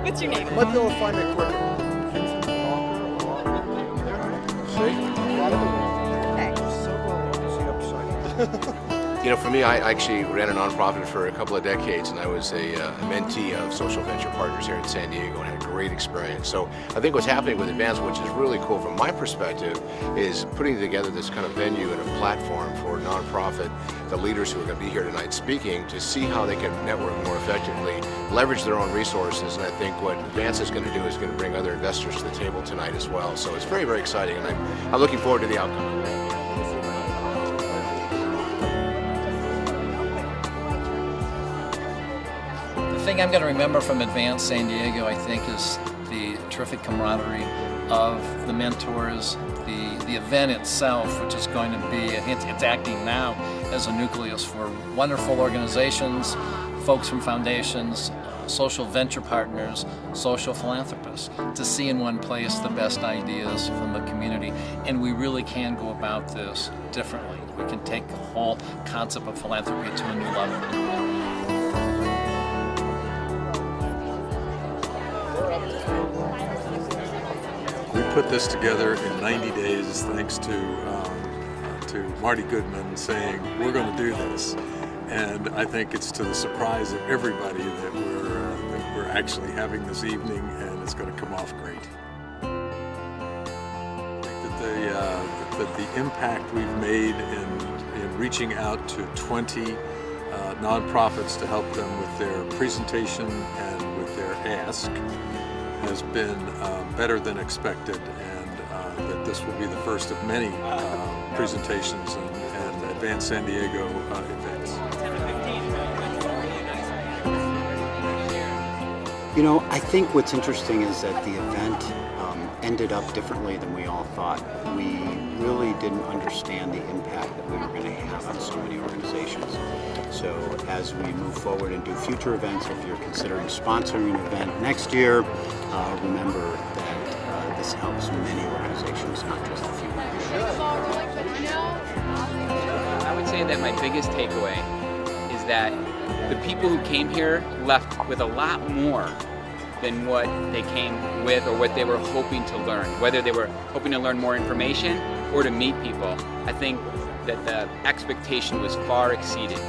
What's your name? Might be able to find it quicker. See? Right at the wall. Okay. You know, for me, I actually ran a nonprofit for a couple of decades, and I was a mentee of social venture partners here in San Diego and had a great experience. So I think what's happening with Advance, which is really cool from my perspective, is putting together this kind of venue and a platform for nonprofit, the leaders who are going to be here tonight speaking, to see how they can network more effectively, leverage their own resources, and I think what Advance is going to do is going to bring other investors to the table tonight as well. So it's very, very exciting, and I'm looking forward to the outcome. The thing I'm going to remember from Advance San Diego, I think, is the terrific camaraderie of the mentors, the event itself, which is going to be, it's acting now as a nucleus for wonderful organizations, folks from foundations, social venture partners, social philanthropists, to see in one place the best ideas from the community. And we really can go about this differently. We can take the whole concept of philanthropy to a new level. We put this together in 90 days thanks to Marty Goodman saying, we're going to do this. And I think it's to the surprise of everybody that we're actually having this evening, and it's going to come off great. I think that the impact we've made in reaching out to 20 nonprofits to help them with their presentation and with their ask has been better than expected, and that this will be the first of many presentations and Advance San Diego events. You know, I think what's interesting is that the event ended up differently than we all thought. We really didn't understand the impact that we were going to have on so many organizations. So as we move forward and do future events, if you're considering sponsoring an event next year, remember that this helps many organizations, not just a few. I would say that my biggest takeaway is that the people who came here left with a lot more than what they came with or what they were hoping to learn. Whether they were hoping to learn more information or to meet people, I think that the expectation was far exceeded.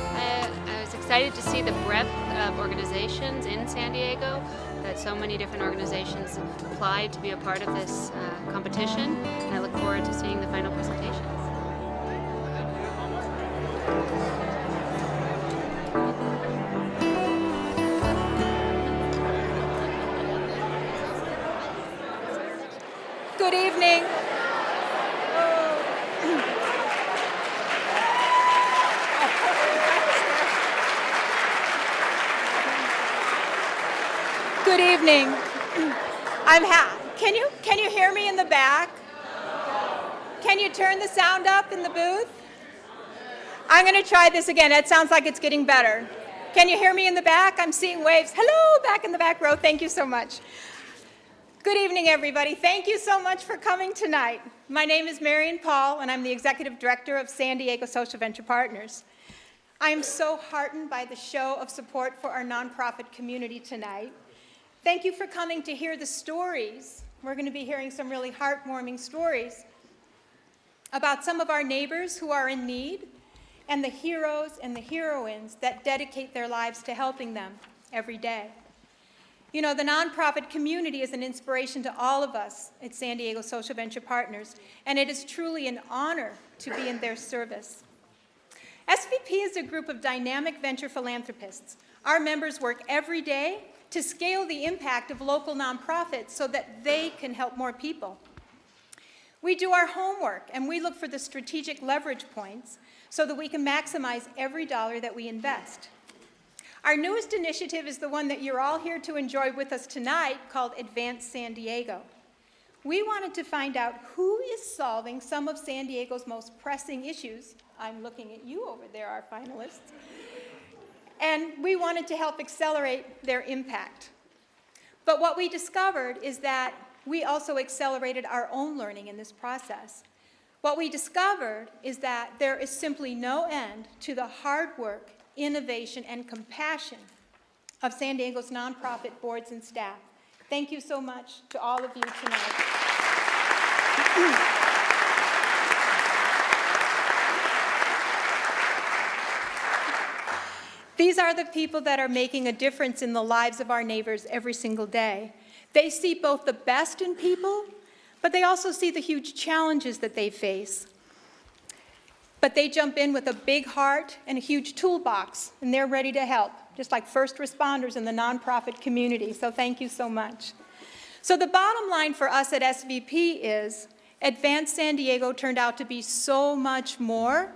I was excited to see the breadth of organizations in San Diego, that so many different organizations applied to be a part of this competition, and I look forward to seeing the final presentations. Good evening. Good evening. Can you hear me in the back? Can you turn the sound up in the booth? I'm going to try this again. It sounds like it's getting better. Can you hear me in the back? I'm seeing waves. Hello, back in the back row. Thank you so much. Good evening, everybody. Thank you so much for coming tonight. My name is Marion Paul, and I'm the Executive Director of San Diego Social Venture Partners. I am so heartened by the show of support for our nonprofit community tonight. Thank you for coming to hear the stories. We're going to be hearing some really heartwarming stories about some of our neighbors who are in need and the heroes and the heroines that dedicate their lives to helping them every day. You know, the nonprofit community is an inspiration to all of us at San Diego Social Venture Partners, and it is truly an honor to be in their service. SVP is a group of dynamic venture philanthropists. Our members work every day to scale the impact of local nonprofits so that they can help more people. We do our homework, and we look for the strategic leverage points so that we can maximize every dollar that we invest. Our newest initiative is the one that you're all here to enjoy with us tonight, called Advance San Diego. We wanted to find out who is solving some of San Diego's most pressing issues. I'm looking at you over there, our finalists. And we wanted to help accelerate their impact. But what we discovered is that we also accelerated our own learning in this process. What we discovered is that there is simply no end to the hard work, innovation, and compassion of San Diego's nonprofit boards and staff. Thank you so much to all of you tonight. These are the people that are making a difference in the lives of our neighbors every single day. They see both the best in people, but they also see the huge challenges that they face. But they jump in with a big heart and a huge toolbox, and they're ready to help, just like first responders in the nonprofit community. So thank you so much. So the bottom line for us at SVP is Advance San Diego turned out to be so much more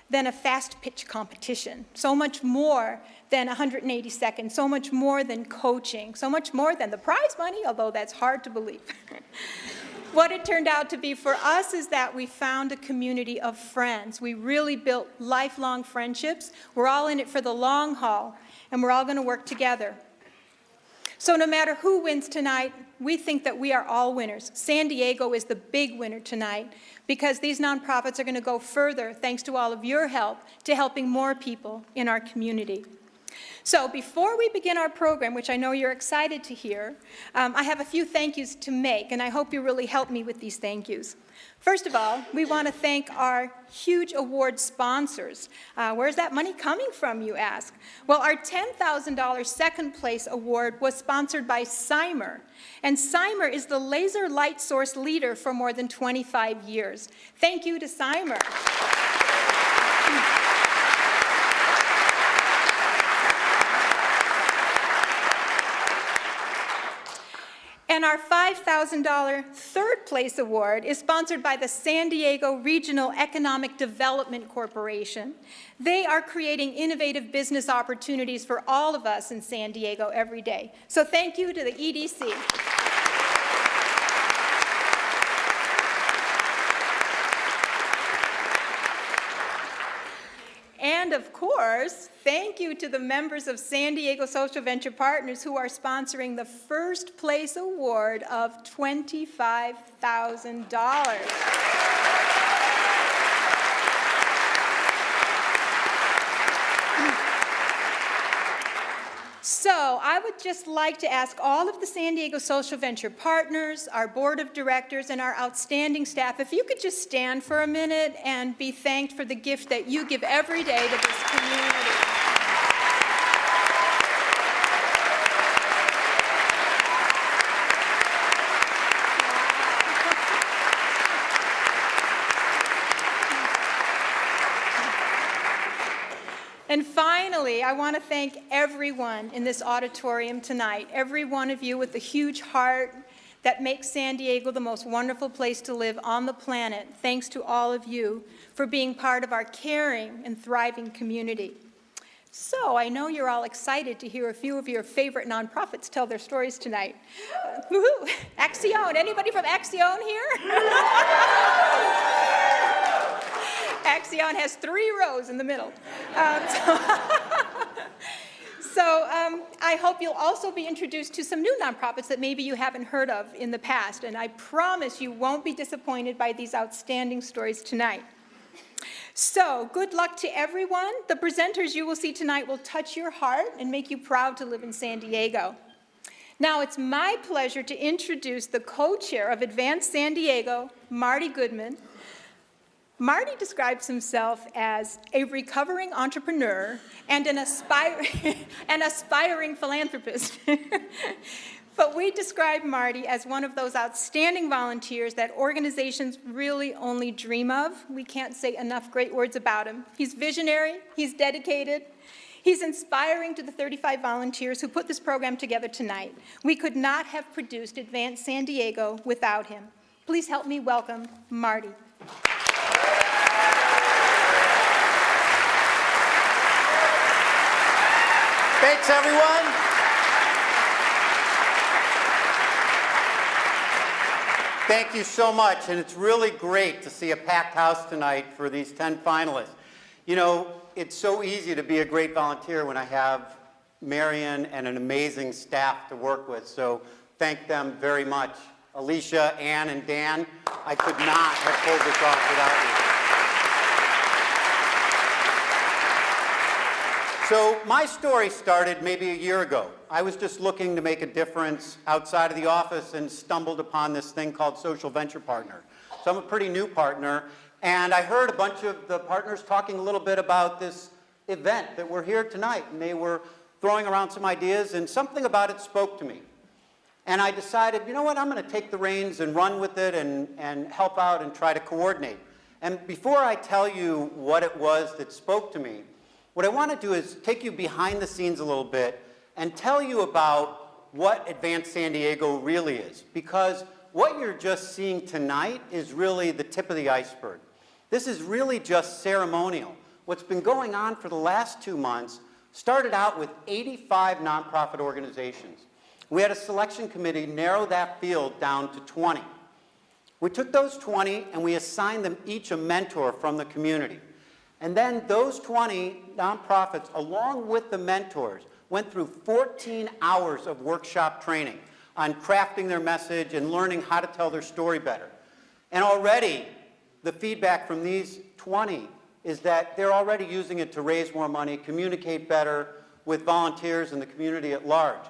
than a fast pitch competition, so much more than 180 seconds, so much more than coaching, so much more than the prize money, although that's hard to believe. What it turned out to be for us is that we found a community of friends. We really built lifelong friendships. We're all in it for the long haul, and we're all going to work together. So no matter who wins tonight, we think that we are all winners. San Diego is the big winner tonight because these nonprofits are going to go further, thanks to all of your help, to helping more people in our community. So before we begin our program, which I know you're excited to hear, I have a few thank yous to make, and I hope you really help me with these thank yous. First of all, we want to thank our huge award sponsors. Where's that money coming from, you ask? Well, our $10,000 second place award was sponsored by Cymer. And Cymer is the laser light source leader for more than 25 years. Thank you to Cymer. And our $5,000 third place award is sponsored by the San Diego Regional Economic Development Corporation. They are creating innovative business opportunities for all of us in San Diego every day. So thank you to the EDC. And of course, thank you to the members of San Diego Social Venture Partners who are sponsoring the first place award of $25,000. So I would just like to ask all of the San Diego Social Venture Partners, our board of directors, and our outstanding staff, if you could just stand for a minute and be thanked for the gift that you give every day to this community. And finally, I want to thank everyone in this auditorium tonight, every one of you with a huge heart that makes San Diego the most wonderful place to live on the planet. Thanks to all of you for being part of our caring and thriving community. So I know you're all excited to hear a few of your favorite nonprofits tell their stories tonight. Woohoo! Accion, anybody from Accion here? Accion has 3 rows in the middle. So I hope you'll also be introduced to some new nonprofits that maybe you haven't heard of in the past, and I promise you won't be disappointed by these outstanding stories tonight. So good luck to everyone. The presenters you will see tonight will touch your heart and make you proud to live in San Diego. Now it's my pleasure to introduce the co-chair of Advance San Diego, Marty Goodman. Marty describes himself as a recovering entrepreneur and an aspiring philanthropist. But we describe Marty as one of those outstanding volunteers that organizations really only dream of. We can't say enough great words about him. He's visionary, he's dedicated, he's inspiring to the 35 volunteers who put this program together tonight. We could not have produced Advance San Diego without him. Please help me welcome Marty. Thanks, everyone. Thank you so much, and it's really great to see a packed house tonight for these 10 finalists. You know, it's so easy to be a great volunteer when I have Marion and an amazing staff to work with, so thank them very much. Alicia, Ann, and Dan, I could not have pulled this off without you. So my story started maybe a year ago. I was just looking to make a difference outside of the office and stumbled upon this thing called Social Venture Partner. So I'm a pretty new partner, and I heard a bunch of the partners talking a little bit about this event that we're here tonight, and they were throwing around some ideas, and something about it spoke to me. And I decided, you know what, I'm going to take the reins and run with it and help out and try to coordinate. And before I tell you what it was that spoke to me, what I want to do is take you behind the scenes a little bit and tell you about what Advance San Diego really is. Because what you're just seeing tonight is really the tip of the iceberg. This is really just ceremonial. What's been going on for the last 2 months started out with 85 nonprofit organizations. We had a selection committee narrow that field down to 20. We took those 20 and we assigned them each a mentor from the community. And then those 20 nonprofits, along with the mentors, went through 14 hours of workshop training on crafting their message and learning how to tell their story better. And already, the feedback from these 20 is that they're already using it to raise more money, communicate better with volunteers and the community at large.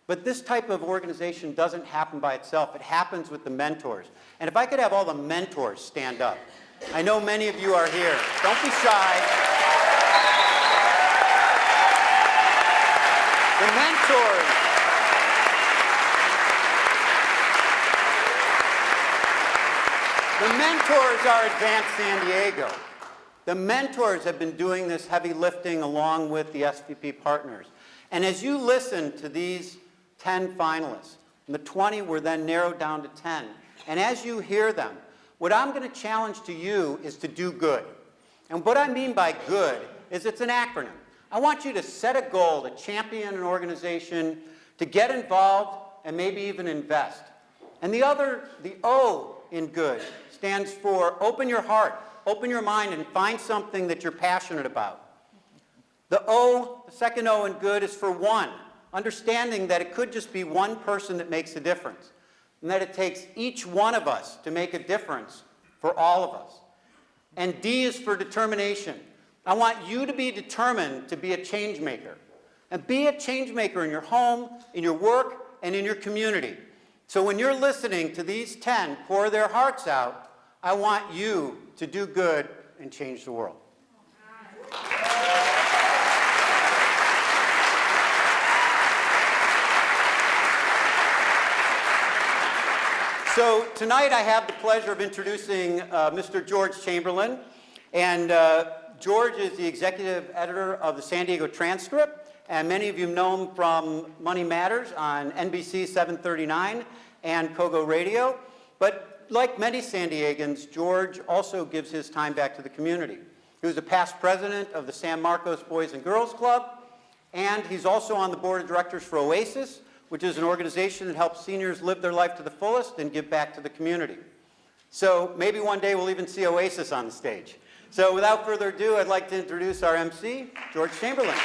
But this type of organization doesn't happen by itself. It happens with the mentors. And if I could have all the mentors stand up. I know many of you are here. Don't be shy. The mentors. The mentors are Advance San Diego. The mentors have been doing this heavy lifting along with the SVP partners. And as you listen to these 10 finalists, and the 20 were then narrowed down to 10, and as you hear them, what I'm going to challenge to you is to do good. And what I mean by good is it's an acronym. I want you to set a goal to champion an organization, to get involved, and maybe even invest. And the O in good stands for open your heart, open your mind, and find something that you're passionate about. The second O in good is for one, understanding that it could just be one person that makes a difference, and that it takes each one of us to make a difference for all of us. And D is for determination. I want you to be determined to be a change maker. And be a change maker in your home, in your work, and in your community. So when you're listening to these 10 pour their hearts out, I want you to do good and change the world. So tonight I have the pleasure of introducing Mr. George Chamberlain. And George is the executive editor of the San Diego Transcript. And many of you know him from Money Matters on NBC 739 and Kogo Radio. But like many San Diegans, George also gives his time back to the community. He was a past president of the San Marcos Boys and Girls Club. And he's also on the board of directors for Oasis, which is an organization that helps seniors live their life to the fullest and give back to the community. So maybe one day we'll even see Oasis on the stage. So without further ado, I'd like to introduce our MC, George Chamberlain.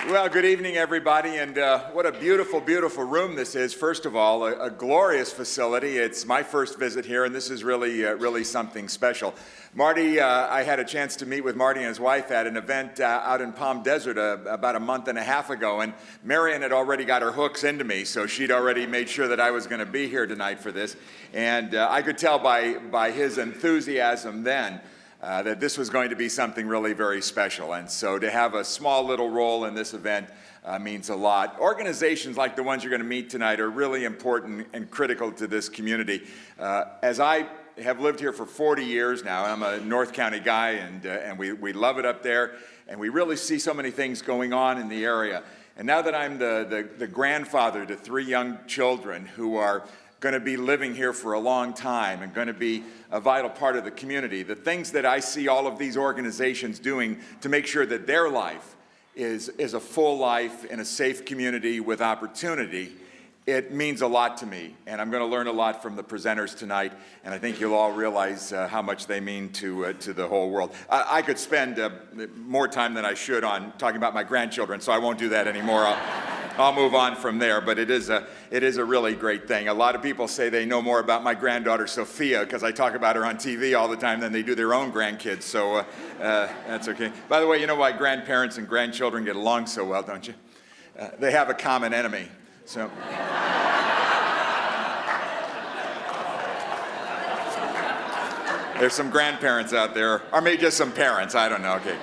Well, good evening, everybody, and what a beautiful, beautiful room this is. First of all, a glorious facility. It's my first visit here, and this is really something special. Marty, I had a chance to meet with Marty and his wife at an event out in Palm Desert about a month and a half ago, and Marion had already got her hooks into me, so she'd already made sure that I was going to be here tonight for this, and I could tell by his enthusiasm then that this was going to be something really very special. And so to have a small little role in this event means a lot. Organizations like the ones you're going to meet tonight are really important and critical to this community. As I have lived here for 40 years now, I'm a North County guy, and we love it up there, and we really see so many things going on in the area. And now that I'm the grandfather to 3 young children who are going to be living here for a long time and going to be a vital part of the community, the things that I see all of these organizations doing to make sure that their life is a full life in a safe community with opportunity, it means a lot to me. And I'm going to learn a lot from the presenters tonight, and I think you'll all realize how much they mean to the whole world. I could spend more time than I should on talking about my grandchildren, so I won't do that anymore. I'll move on from there, but it is a really great thing. A lot of people say they know more about my granddaughter Sophia because I talk about her on TV all the time than they do their own grandkids, so that's okay. By the way, you know why grandparents and grandchildren get along so well, don't you? They have a common enemy, so. There's some grandparents out there, or maybe just some parents, I don't know, okay.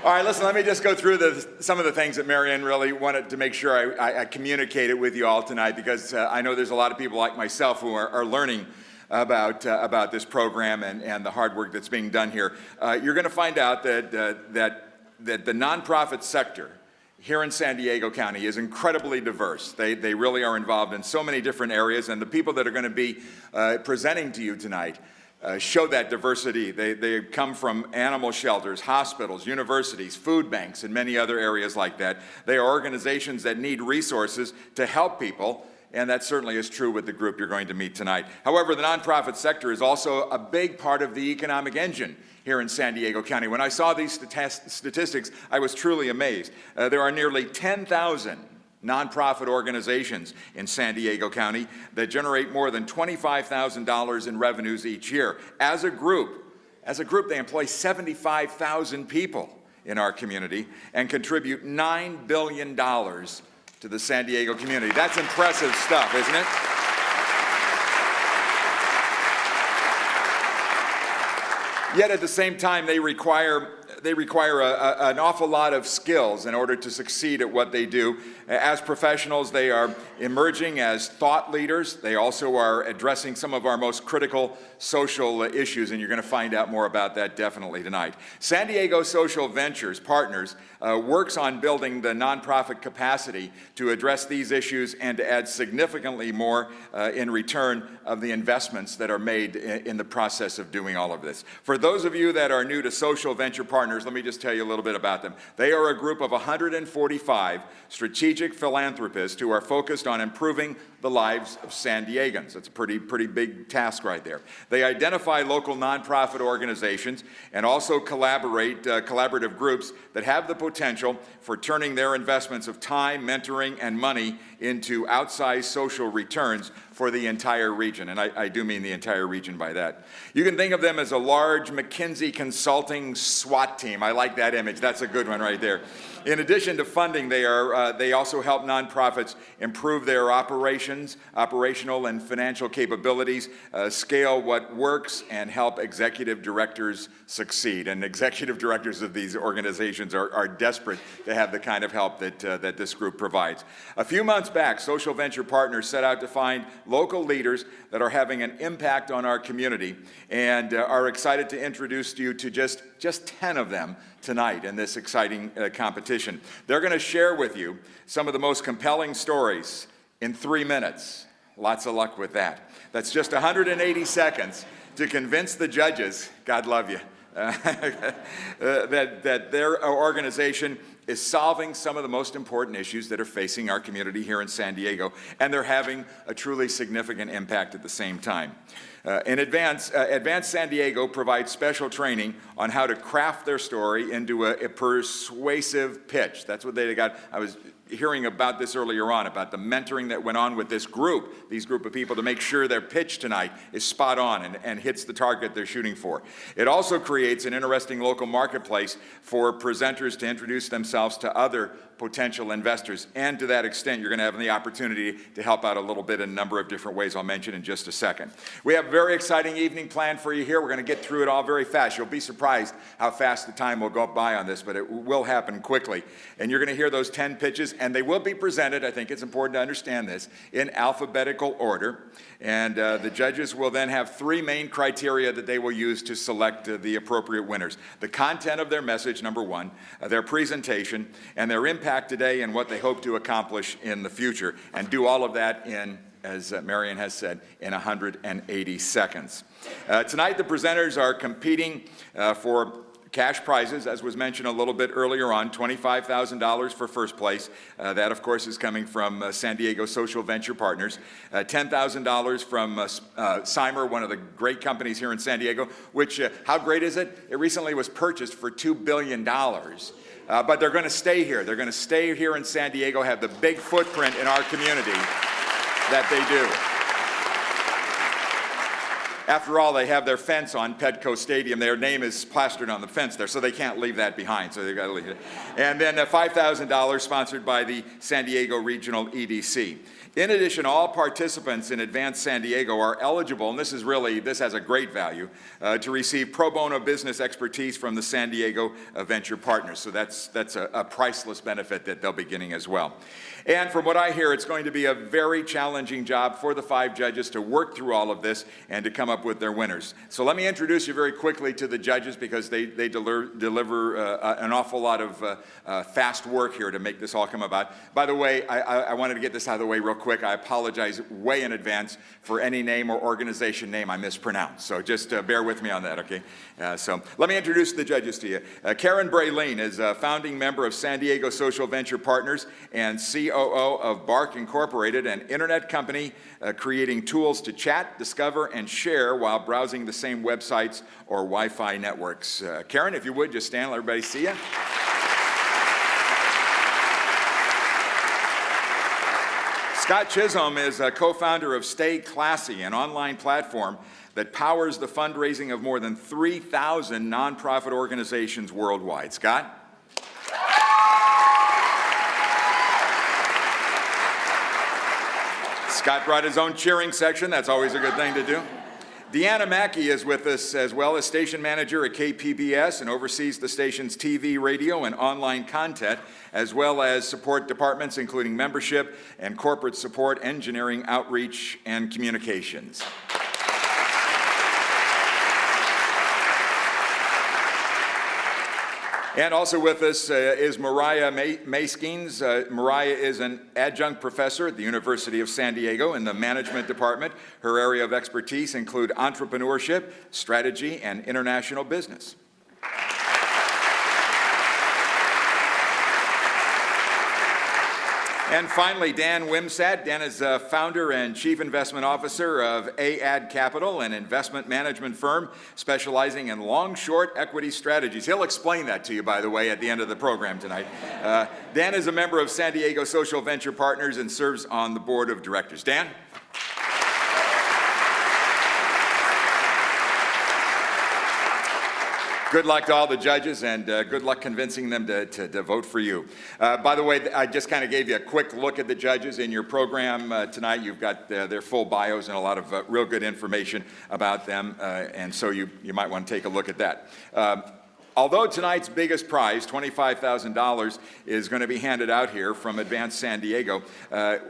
All right, listen, let me just go through some of the things that Marianne really wanted to make sure I communicated with you all tonight, because I know there's a lot of people like myself who are learning about this program and the hard work that's being done here. You're going to find out that the nonprofit sector here in San Diego County is incredibly diverse. They really are involved in so many different areas, and the people that are going to be presenting to you tonight show that diversity. They come from animal shelters, hospitals, universities, food banks, and many other areas like that. They are organizations that need resources to help people, and that certainly is true with the group you're going to meet tonight. However, the nonprofit sector is also a big part of the economic engine here in San Diego County. When I saw these statistics, I was truly amazed. There are nearly 10,000 nonprofit organizations in San Diego County that generate more than $25,000 in revenues each year. As a group, they employ 75,000 people in our community and contribute $9 billion to the San Diego community. That's impressive stuff, isn't it? Yet at the same time, they require an awful lot of skills in order to succeed at what they do. As professionals, they are emerging as thought leaders. They also are addressing some of our most critical social issues, and you're going to find out more about that definitely tonight. San Diego Social Ventures Partners works on building the nonprofit capacity to address these issues and to add significantly more in return of the investments that are made in the process of doing all of this. For those of you that are new to Social Venture Partners, let me just tell you a little bit about them. They are a group of 145 strategic philanthropists who are focused on improving the lives of San Diegans. That's a pretty big task right there. They identify local nonprofit organizations and also collaborative groups that have the potential for turning their investments of time, mentoring, and money into outsized social returns for the entire region, and I do mean the entire region by that. You can think of them as a large McKinsey consulting SWAT team. I like that image. That's a good one right there. In addition to funding, they also help nonprofits improve their operational and financial capabilities, scale what works, and help executive directors succeed. And executive directors of these organizations are desperate to have the kind of help that this group provides. A few months back, Social Venture Partners set out to find local leaders that are having an impact on our community, and are excited to introduce you to just 10 of them tonight in this exciting competition. They're going to share with you some of the most compelling stories in 3 minutes. Lots of luck with that. That's just 180 seconds to convince the judges, God love you, that their organization is solving some of the most important issues that are facing our community here in San Diego, and they're having a truly significant impact at the same time. In Advanced San Diego provides special training on how to craft their story into a persuasive pitch. That's what they got. I was hearing about this earlier on, about the mentoring that went on with these group of people to make sure their pitch tonight is spot on and hits the target they're shooting for. It also creates an interesting local marketplace for presenters to introduce themselves to other potential investors, and to that extent, you're going to have the opportunity to help out a little bit in a number of different ways I'll mention in just a second. We have a very exciting evening planned for you here. We're going to get through it all very fast. You'll be surprised how fast the time will go by on this, but it will happen quickly. And you're going to hear those 10 pitches, and they will be presented, I think it's important to understand this, in alphabetical order. And the judges will then have 3 main criteria that they will use to select the appropriate winners. The content of their message, number 1, their presentation, and their impact today and what they hope to accomplish in the future, and do all of that in, as Marianne has said, in 180 seconds. Tonight the presenters are competing for Cash prizes, as was mentioned a little bit earlier on, $25,000 for first place. That, of course, is coming from San Diego Social Venture Partners. $10,000 from Cymer, one of the great companies here in San Diego, which, how great is it? It recently was purchased for $2 billion. But they're going to stay here. They're going to stay here in San Diego, have the big footprint in our community that they do. After all, they have their fence on Petco Stadium. Their name is plastered on the fence there, so they can't leave that behind, so they've got to leave it. And then $5,000 sponsored by the San Diego Regional EDC. In addition, all participants in Advance San Diego are eligible, and this has a great value, to receive pro bono business expertise from the San Diego Venture Partners. So that's a priceless benefit that they'll be getting as well. And from what I hear, it's going to be a very challenging job for the 5 judges to work through all of this and to come up with their winners. So let me introduce you very quickly to the judges, because they deliver an awful lot of fast work here to make this all come about. By the way, I wanted to get this out of the way real quick. I apologize way in advance for any name or organization name I mispronounce. So just bear with me on that, okay? So let me introduce the judges to you. Karen Braylene is a founding member of San Diego Social Venture Partners and COO of Bark Incorporated, an internet company creating tools to chat, discover, and share while browsing the same websites or Wi-Fi networks. Karen, if you would, just stand, let everybody see you. Scott Chisholm is a co-founder of Stay Classy, an online platform that powers the fundraising of more than 3,000 nonprofit organizations worldwide. Scott? Scott brought his own cheering section. That's always a good thing to do. Deanna Mackey is with us as well, as station manager at KPBS, and oversees the station's TV, radio, and online content, as well as support departments including membership and corporate support, engineering, outreach, and communications. And also with us is Mariah Maskins. Mariah is an adjunct professor at the University of San Diego in the management department. Her area of expertise include entrepreneurship, strategy, and international business. And finally, Dan Wimsatt. Dan is founder and chief investment officer of AAD Capital, an investment management firm specializing in long-short equity strategies. He'll explain that to you, by the way, at the end of the program tonight. Dan is a member of San Diego Social Venture Partners and serves on the board of directors. Dan? Good luck to all the judges, and good luck convincing them to vote for you. By the way, I just kind of gave you a quick look at the judges in your program tonight. You've got their full bios and a lot of real good information about them, and so you might want to take a look at that. Although tonight's biggest prize, $25,000, is going to be handed out here from Advance San Diego,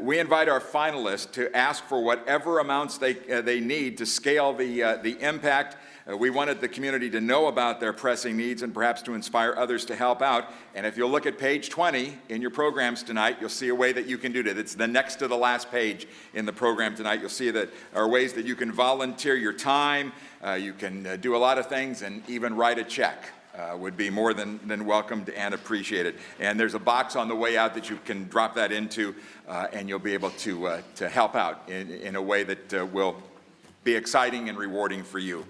we invite our finalists to ask for whatever amounts they need to scale the impact. We wanted the community to know about their pressing needs and perhaps to inspire others to help out. And if you'll look at page 20 in your programs tonight, you'll see a way that you can do that. It's the next to the last page in the program tonight. You'll see that there are ways that you can volunteer your time, you can do a lot of things, and even write a check. Would be more than welcomed and appreciated. And there's a box on the way out that you can drop that into, and you'll be able to help out in a way that will be exciting and rewarding for you.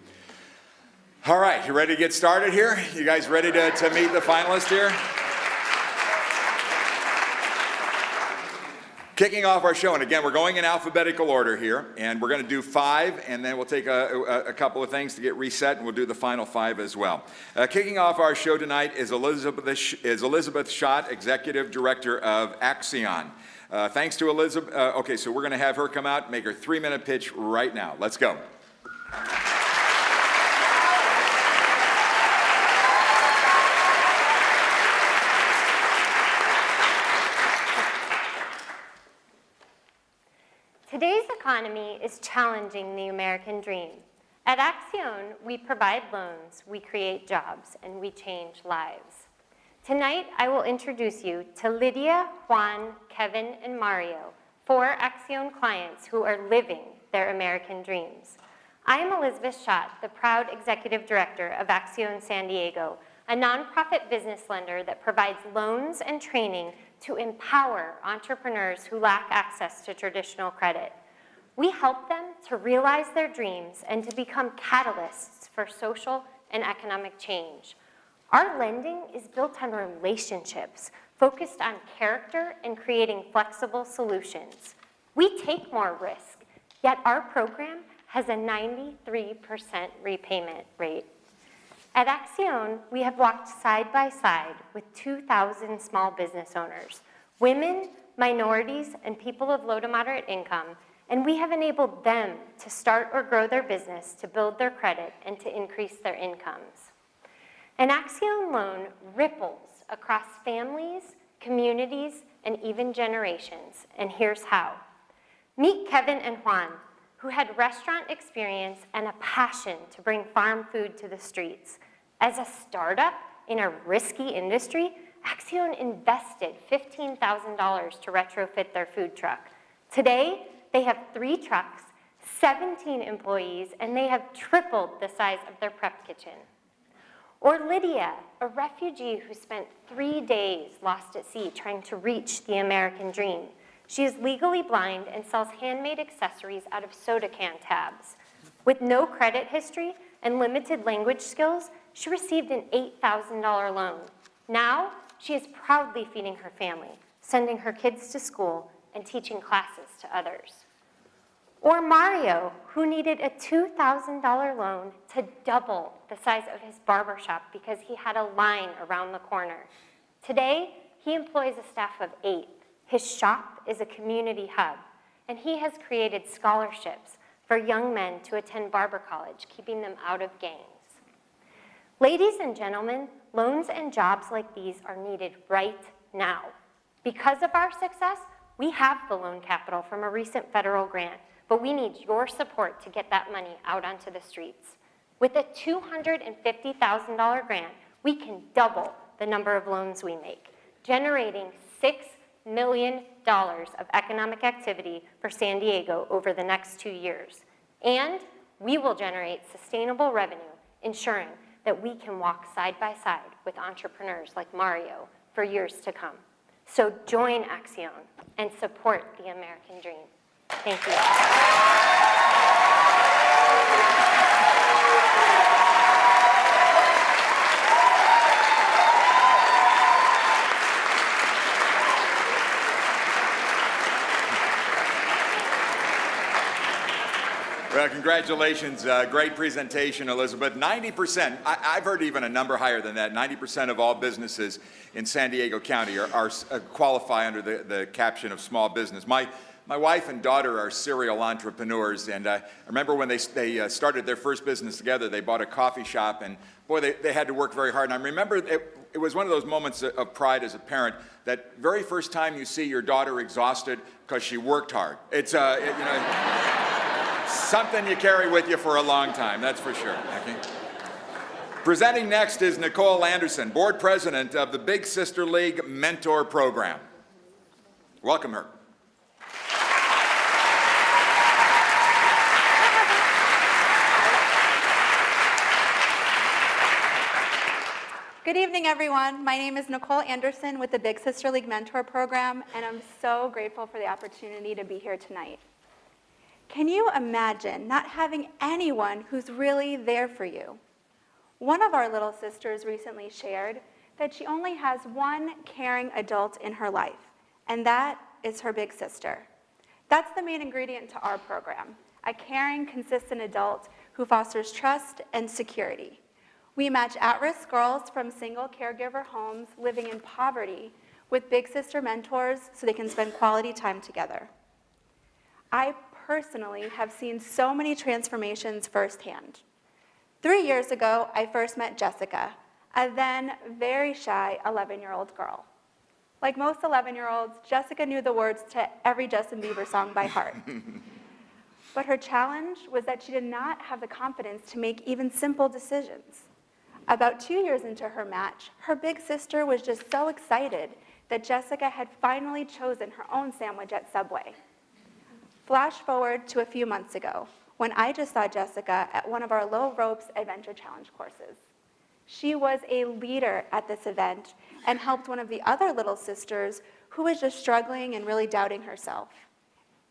All right, you ready to get started here? You guys ready to meet the finalists here? Kicking off our show, and again, we're going in alphabetical order here, and we're going to do 5, and then we'll take a couple of things to get reset, and we'll do the final 5 as well. Kicking off our show tonight is Elizabeth Schott, Executive Director of Axion. Thanks to Elizabeth. Okay, so we're going to have her come out and make her 3-minute pitch right now. Let's go. Today's economy is challenging the American dream. At Axion, we provide loans, we create jobs, and we change lives. Tonight, I will introduce you to Lydia, Juan, Kevin, and Mario, 4 Axion clients who are living their American dreams. I am Elizabeth Schott, the proud Executive Director of Axion San Diego, a nonprofit business lender that provides loans and training to empower entrepreneurs who lack access to traditional credit. We help them to realize their dreams and to become catalysts for social and economic change. Our lending is built on relationships, focused on character and creating flexible solutions. We take more risk, yet our program has a 93% repayment rate. At Accion, we have walked side by side with 2,000 small business owners, women, minorities, and people of low to moderate income, and we have enabled them to start or grow their business, to build their credit, and to increase their incomes. An Accion loan ripples across families, communities, and even generations, and here's how. Meet Kevin and Juan, who had restaurant experience and a passion to bring farm food to the streets. As a startup in a risky industry, Accion invested $15,000 to retrofit their food truck. Today, they have 3 trucks, 17 employees, and they have tripled the size of their prep kitchen. Or Lydia, a refugee who spent 3 days lost at sea trying to reach the American dream. She is legally blind and sells handmade accessories out of soda can tabs. With no credit history and limited language skills, she received an $8,000 loan. Now, she is proudly feeding her family, sending her kids to school, and teaching classes to others. Or Mario, who needed a $2,000 loan to double the size of his barbershop because he had a line around the corner. Today, he employs a staff of 8. His shop is a community hub, and he has created scholarships for young men to attend barber college, keeping them out of gangs. Ladies and gentlemen, loans and jobs like these are needed right now. Because of our success, we have the loan capital from a recent federal grant, but we need your support to get that money out onto the streets. With a $250,000 grant, we can double the number of loans we make, generating $6 million of economic activity for San Diego over the next 2 years. And we will generate sustainable revenue, ensuring that we can walk side by side with entrepreneurs like Mario for years to come. So join Accion and support the American dream. Thank you. Well, congratulations. Great presentation, Elizabeth. 90%, I've heard even a number higher than that, 90% of all businesses in San Diego County qualify under the caption of small business. My wife and daughter are serial entrepreneurs, and I remember when they started their first business together, they bought a coffee shop, and boy, they had to work very hard. And I remember it was one of those moments of pride as a parent, that very first time you see your daughter exhausted because she worked hard. It's, something you carry with you for a long time, that's for sure. Okay. Presenting next is Nicole Anderson, Board President of the Big Sister League Mentor Program. Welcome her. Good evening, everyone. My name is Nicole Anderson with the Big Sister League Mentor Program, and I'm so grateful for the opportunity to be here tonight. Can you imagine not having anyone who's really there for you? One of our little sisters recently shared that she only has one caring adult in her life, and that is her big sister. That's the main ingredient to our program, a caring, consistent adult who fosters trust and security. We match at-risk girls from single caregiver homes living in poverty with Big Sister mentors so they can spend quality time together. I personally have seen so many transformations firsthand. 3 years ago, I first met Jessica, a then very shy 11-year-old girl. Like most 11-year-olds, Jessica knew the words to every Justin Bieber song by heart. But her challenge was that she did not have the confidence to make even simple decisions. About 2 years into her match, her big sister was just so excited that Jessica had finally chosen her own sandwich at Subway. Flash forward to a few months ago, when I just saw Jessica at one of our low ropes adventure challenge courses. She was a leader at this event and helped one of the other little sisters who was just struggling and really doubting herself.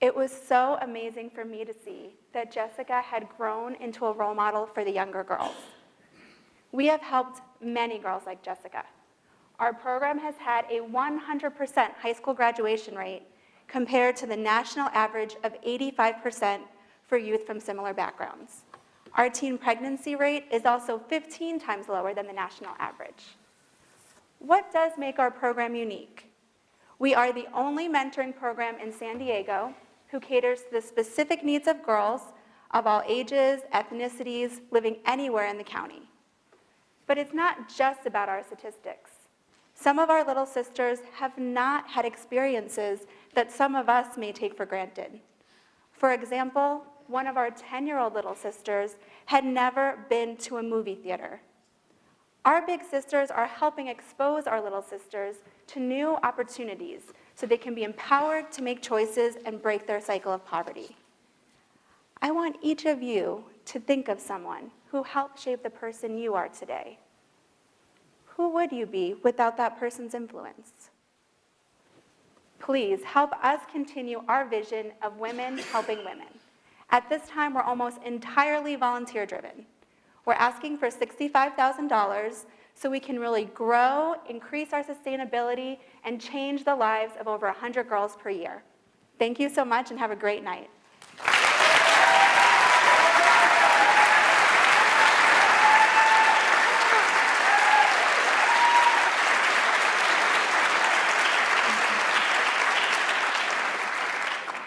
It was so amazing for me to see that Jessica had grown into a role model for the younger girls. We have helped many girls like Jessica. Our program has had a 100% high school graduation rate compared to the national average of 85% for youth from similar backgrounds. Our teen pregnancy rate is also 15 times lower than the national average. What does make our program unique? We are the only mentoring program in San Diego who caters to the specific needs of girls of all ages, ethnicities, living anywhere in the county. But it's not just about our statistics. Some of our little sisters have not had experiences that some of us may take for granted. For example, one of our 10-year-old little sisters had never been to a movie theater. Our big sisters are helping expose our little sisters to new opportunities so they can be empowered to make choices and break their cycle of poverty. I want each of you to think of someone who helped shape the person you are today. Who would you be without that person's influence? Please help us continue our vision of women helping women. At this time, we're almost entirely volunteer-driven. We're asking for $65,000 so we can really grow, increase our sustainability, and change the lives of over 100 girls per year. Thank you so much and have a great night.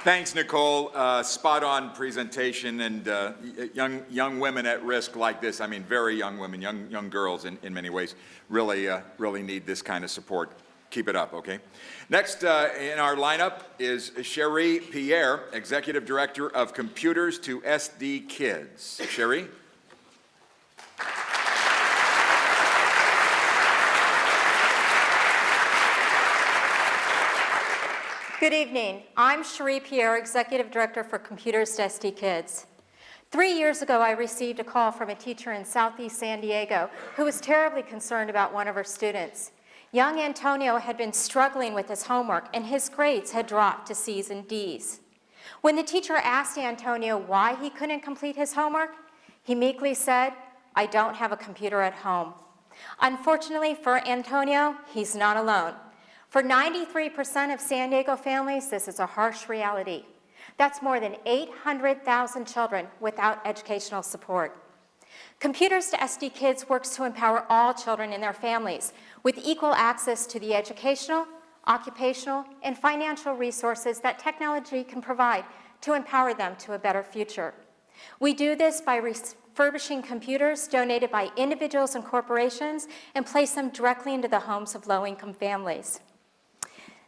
Thanks, Nicole. Spot-on presentation, and young women at risk like this, I mean very young women, young girls in many ways, really need this kind of support. Keep it up, okay? Next in our lineup is Cherie Pierre, Executive Director of Computers to SD Kids. Cherie? Good evening. I'm Cherie Pierre, Executive Director for Computers to SD Kids. 3 years ago, I received a call from a teacher in Southeast San Diego who was terribly concerned about one of her students. Young Antonio had been struggling with his homework, and his grades had dropped to C's and D's. When the teacher asked Antonio why he couldn't complete his homework, he meekly said, "I don't have a computer at home." Unfortunately for Antonio, he's not alone. For 93% of San Diego families, this is a harsh reality. That's more than 800,000 children without educational support. Computers to SD Kids works to empower all children and their families with equal access to the educational, occupational, and financial resources that technology can provide to empower them to a better future. We do this by refurbishing computers donated by individuals and corporations and place them directly into the homes of low-income families.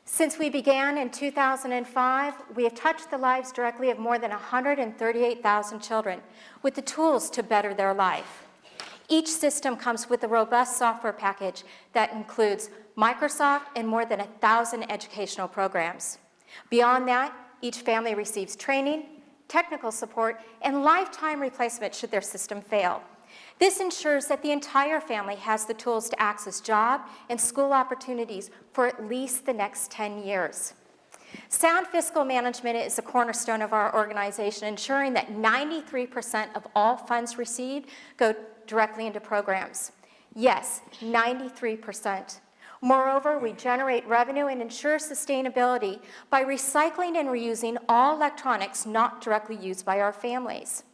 Since we began in 2005, we have touched the lives directly of more than 138,000 children with the tools to better their life. Each system comes with a robust software package that includes Microsoft and more than 1,000 educational programs. Beyond that, each family receives training, technical support, and lifetime replacement should their system fail. This ensures that the entire family has the tools to access job and school opportunities for at least the next 10 years. Sound fiscal management is a cornerstone of our organization, ensuring that 93% of all funds received go directly into programs. Yes, 93%. Moreover, we generate revenue and ensure sustainability by recycling and reusing all electronics not directly used by our families.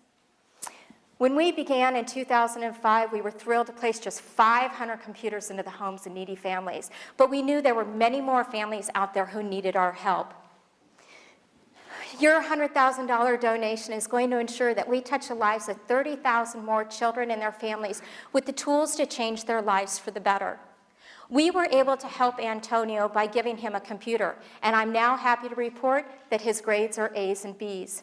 When we began in 2005, we were thrilled to place just 500 computers into the homes of needy families, but we knew there were many more families out there who needed our help. Your $100,000 donation is going to ensure that we touch the lives of 30,000 more children and their families with the tools to change their lives for the better. We were able to help Antonio by giving him a computer, and I'm now happy to report that his grades are A's and B's.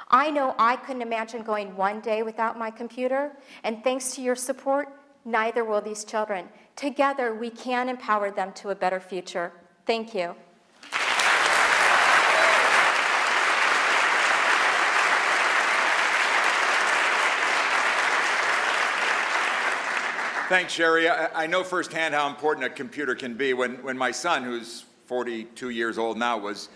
I know I couldn't imagine going one day without my computer, and thanks to your support, neither will these children. Together, we can empower them to a better future. Thank you. Thanks, Sherry. I know firsthand how important a computer can be. When my son, who's 42 years old now, was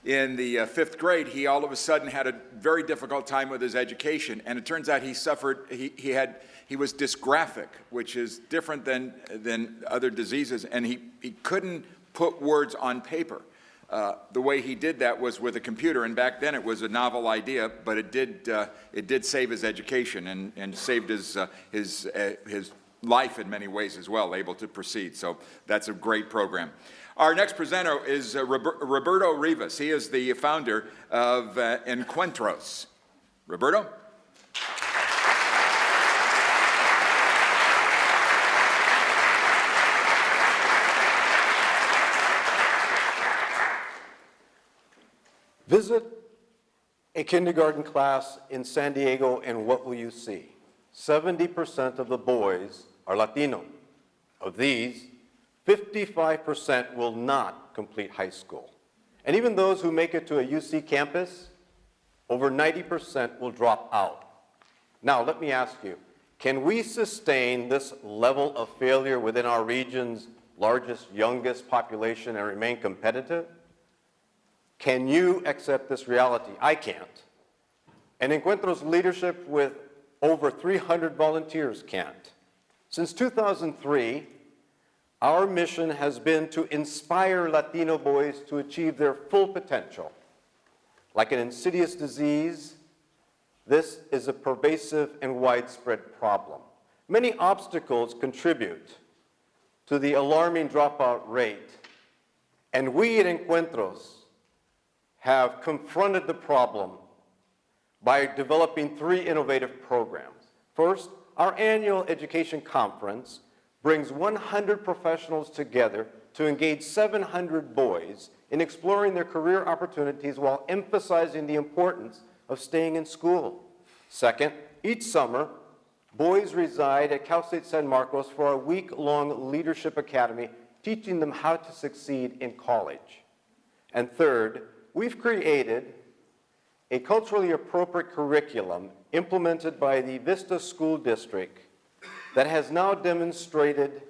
in the 5th grade, he all of a sudden had a very difficult time with his education, and it turns out he was dysgraphic, which is different than other diseases, and he couldn't put words on paper. The way he did that was with a computer, and back then it was a novel idea, but it did save his education and saved his life in many ways as well, able to proceed. So that's a great program. Our next presenter is Roberto Rivas. He is the founder of Encuentros. Roberto? Visit a kindergarten class in San Diego and what will you see? 70% of the boys are Latino. Of these, 55% will not complete high school. And even those who make it to a UC campus, over 90% will drop out. Now, let me ask you, can we sustain this level of failure within our region's largest, youngest population and remain competitive? Can you accept this reality? I can't. And Encuentro's leadership with over 300 volunteers can't. Since 2003, our mission has been to inspire Latino boys to achieve their full potential. Like an insidious disease, this is a pervasive and widespread problem. Many obstacles contribute to the alarming dropout rate, and we at Encuentros have confronted the problem by developing 3 innovative programs. First, our annual education conference brings 100 professionals together to engage 700 boys in exploring their career opportunities while emphasizing the importance of staying in school. Second, each summer, boys reside at Cal State San Marcos for a week-long leadership academy, teaching them how to succeed in college. And third, we've created a culturally appropriate curriculum implemented by the Vista School District that has now demonstrated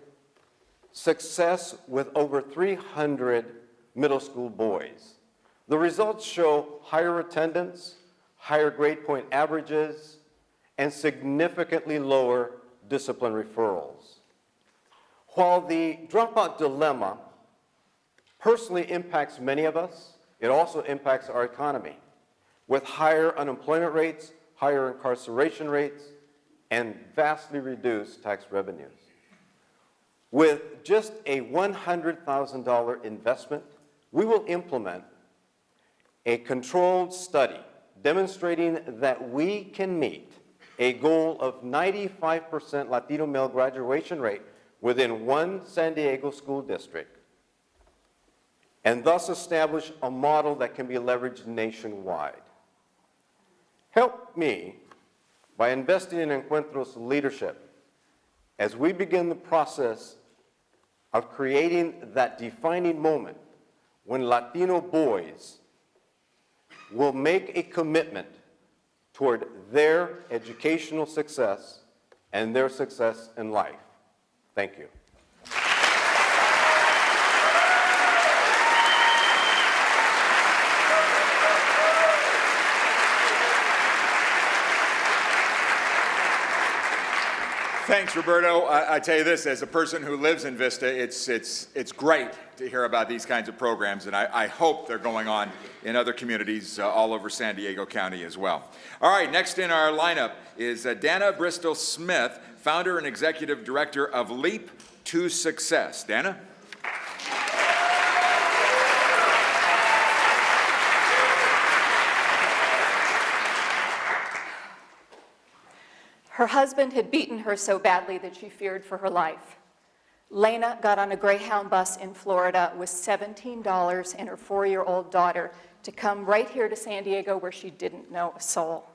success with over 300 middle school boys. The results show higher attendance, higher grade point averages, and significantly lower discipline referrals. While the dropout dilemma personally impacts many of us, it also impacts our economy with higher unemployment rates, higher incarceration rates, and vastly reduced tax revenues. With just a $100,000 investment, we will implement a controlled study demonstrating that we can meet a goal of 95% Latino male graduation rate within one San Diego school district, and thus establish a model that can be leveraged nationwide. Help me by investing in Encuentros leadership as we begin the process of creating that defining moment when Latino boys will make a commitment toward their educational success and their success in life. Thank you. Thanks, Roberto. I tell you this, as a person who lives in Vista, it's great to hear about these kinds of programs, and I hope they're going on in other communities all over San Diego County as well. All right, next in our lineup is Dana Bristol Smith, founder and executive director of Leap to Success. Dana? Her husband had beaten her so badly that she feared for her life. Lena got on a Greyhound bus in Florida with $17 and her 4-year-old daughter to come right here to San Diego where she didn't know a soul.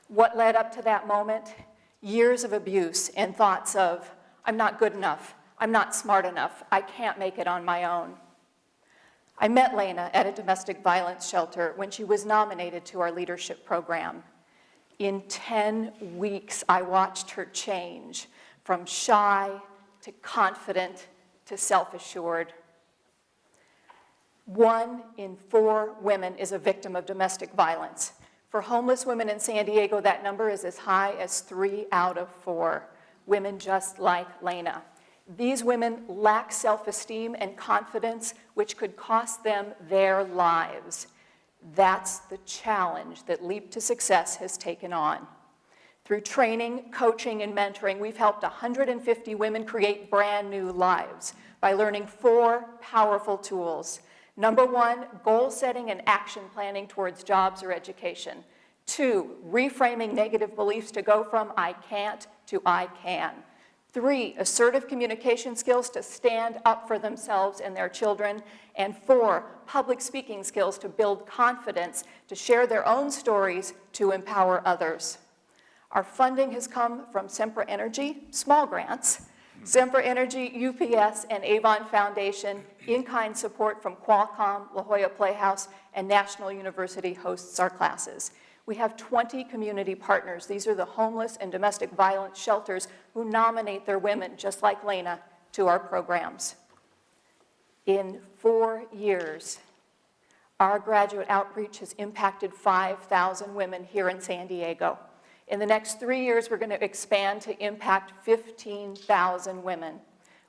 What led up to that moment? Years of abuse and thoughts of, I'm not good enough, I'm not smart enough, I can't make it on my own. I met Lena at a domestic violence shelter when she was nominated to our leadership program. In 10 weeks, I watched her change from shy to confident to self-assured. 1 in 4 women is a victim of domestic violence. For homeless women in San Diego, that number is as high as 3 out of 4, women just like Lena. These women lack self-esteem and confidence, which could cost them their lives. That's the challenge that Leap to Success has taken on. Through training, coaching, and mentoring, we've helped 150 women create brand new lives by learning 4 powerful tools. Number 1, goal setting and action planning towards jobs or education. 2, reframing negative beliefs to go from I can't to I can. 3, assertive communication skills to stand up for themselves and their children. And 4, public speaking skills to build confidence, to share their own stories, to empower others. Our funding has come from Sempra Energy, small grants, Sempra Energy, UPS, and Avon Foundation, in-kind support from Qualcomm, La Jolla Playhouse, and National University hosts our classes. We have 20 community partners. These are the homeless and domestic violence shelters who nominate their women, just like Lena, to our programs. In 4 years, our graduate outreach has impacted 5,000 women here in San Diego. In the next 3 years, we're going to expand to impact 15,000 women.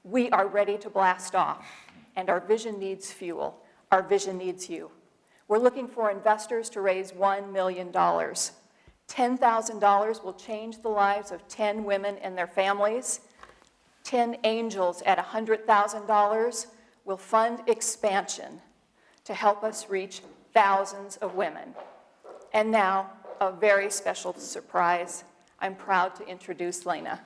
We are ready to blast off, and our vision needs fuel. Our vision needs you. We're looking for investors to raise $1 million. $10,000 will change the lives of 10 women and their families. 10 angels at $100,000 will fund expansion to help us reach thousands of women. And now, a very special surprise. I'm proud to introduce Lena.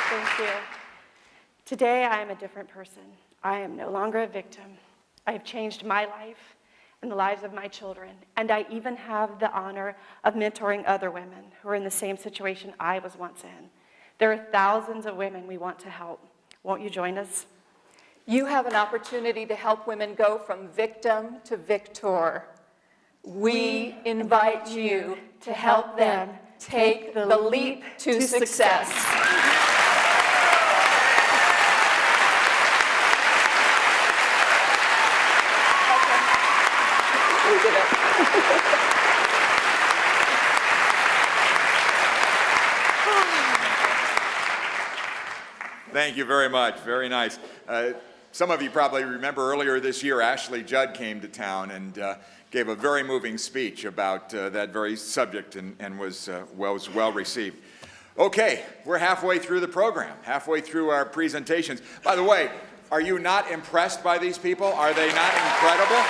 Thank you. Today, I am a different person. I am no longer a victim. I have changed my life and the lives of my children, and I even have the honor of mentoring other women who are in the same situation I was once in. There are thousands of women we want to help. Won't you join us? You have an opportunity to help women go from victim to victor. We invite you to help them take the leap to success. Thank you very much. Very nice. Some of you probably remember earlier this year, Ashley Judd came to town and gave a very moving speech about that very subject and was well received. Okay, we're halfway through the program, halfway through our presentations. By the way, are you not impressed by these people? Are they not incredible?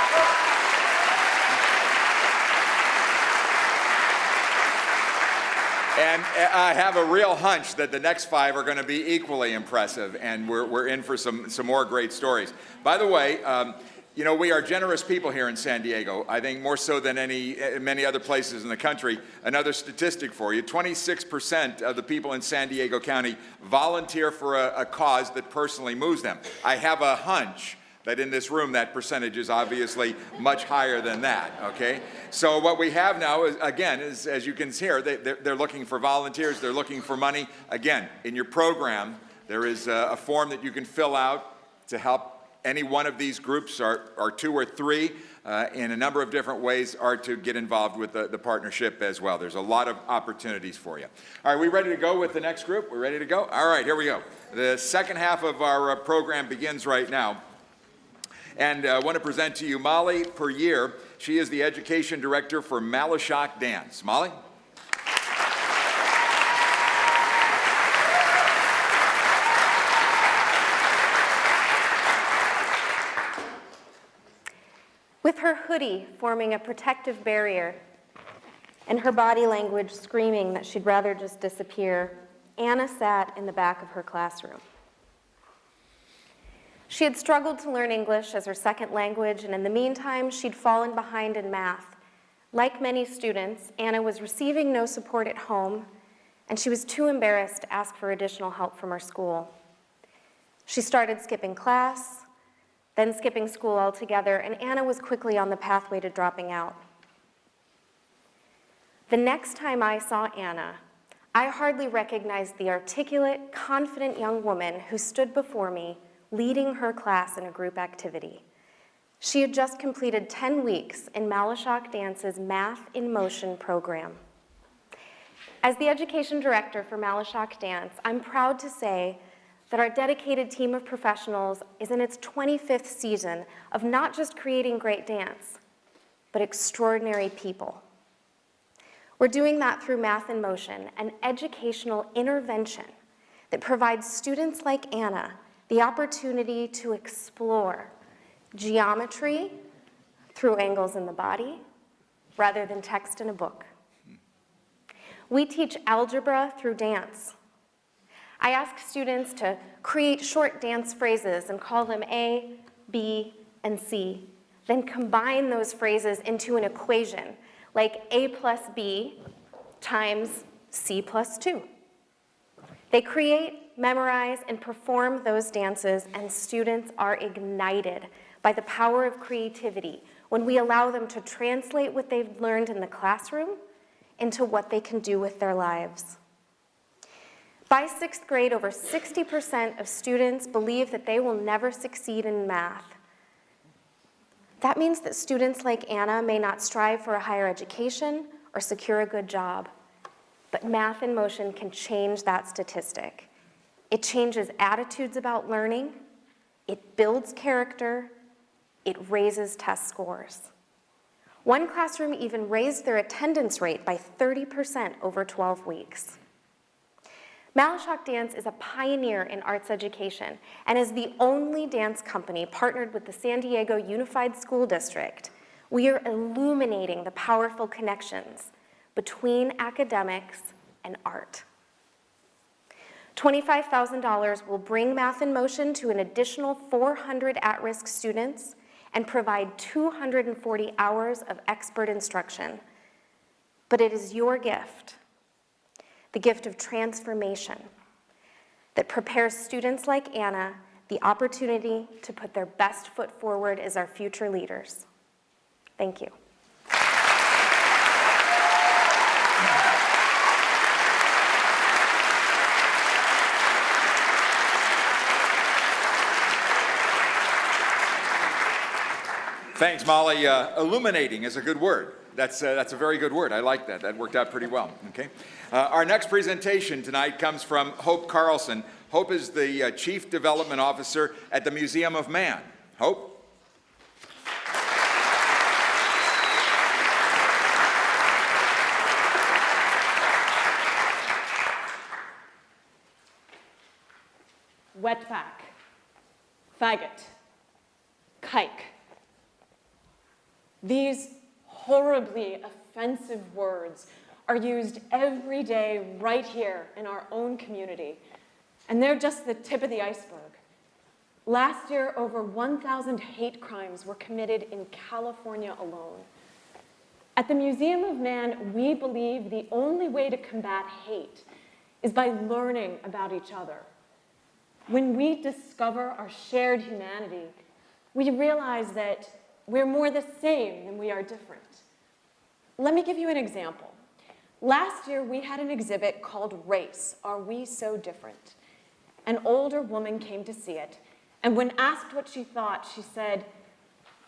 And I have a real hunch that the next 5 are going to be equally impressive, and we're in for some more great stories. By the way, you know, we are generous people here in San Diego, I think more so than many other places in the country. Another statistic for you, 26% of the people in San Diego County volunteer for a cause that personally moves them. I have a hunch that in this room that percentage is obviously much higher than that, okay? So what we have now is, again, is, as you can hear, they're looking for volunteers, they're looking for money. Again, in your program, there is a form that you can fill out to help any one of these groups, or 2 or 3, in a number of different ways, are to get involved with the partnership as well. There's a lot of opportunities for you. All right, we ready to go with the next group? We're ready to go? All right, here we go. The second half of our program begins right now. And I want to present to you Molly Perrier. She is the Education Director for Malashok Dance. Molly? With her hoodie forming a protective barrier and her body language screaming that she'd rather just disappear, Anna sat in the back of her classroom. She had struggled to learn English as her second language, and in the meantime, she'd fallen behind in math. Like many students, Anna was receiving no support at home, and she was too embarrassed to ask for additional help from her school. She started skipping class, then skipping school altogether, and Anna was quickly on the pathway to dropping out. The next time I saw Anna, I hardly recognized the articulate, confident young woman who stood before me, leading her class in a group activity. She had just completed 10 weeks in Malashok Dance's Math in Motion program. As the education director for Malashok Dance, I'm proud to say that our dedicated team of professionals is in its 25th season of not just creating great dance, but extraordinary people. We're doing that through Math in Motion, an educational intervention that provides students like Anna the opportunity to explore geometry through angles in the body rather than text in a book. We teach algebra through dance. I ask students to create short dance phrases and call them A, B, and C, then combine those phrases into an equation like A plus B times C plus 2. They create, memorize, and perform those dances, and students are ignited by the power of creativity when we allow them to translate what they've learned in the classroom into what they can do with their lives. By 6th grade, over 60% of students believe that they will never succeed in math. That means that students like Anna may not strive for a higher education or secure a good job, but Math in Motion can change that statistic. It changes attitudes about learning, it builds character, it raises test scores. One classroom even raised their attendance rate by 30% over 12 weeks. Malashok Dance is a pioneer in arts education and is the only dance company partnered with the San Diego Unified School District. We are illuminating the powerful connections between academics and art. $25,000 will bring Math in Motion to an additional 400 at-risk students and provide 240 hours of expert instruction. But it is your gift, the gift of transformation, that prepares students like Anna the opportunity to put their best foot forward as our future leaders. Thank you. Thanks, Molly. Illuminating is a good word. That's a very good word. I like that. That worked out pretty well. Okay. Our next presentation tonight comes from Hope Carlson. Hope is the Chief Development Officer at the Museum of Man. Hope? Wetback, faggot, kike. These horribly offensive words are used every day right here in our own community, and they're just the tip of the iceberg. Last year, over 1,000 hate crimes were committed in California alone. At the Museum of Man, we believe the only way to combat hate is by learning about each other. When we discover our shared humanity, we realize that we're more the same than we are different. Let me give you an example. Last year, we had an exhibit called Race, Are We So Different? An older woman came to see it, and when asked what she thought, she said,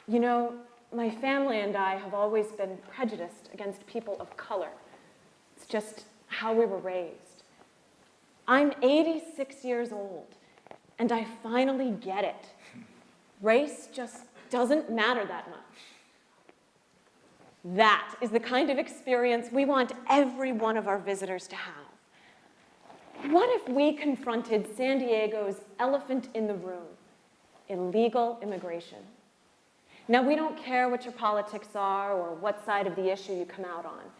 "You know, my family and I have always been prejudiced against people of color. It's just how we were raised. I'm 86 years old, and I finally get it. Race just doesn't matter that much." That is the kind of experience we want every one of our visitors to have. What if we confronted San Diego's elephant in the room, illegal immigration? Now, we don't care what your politics are or what side of the issue you come out on.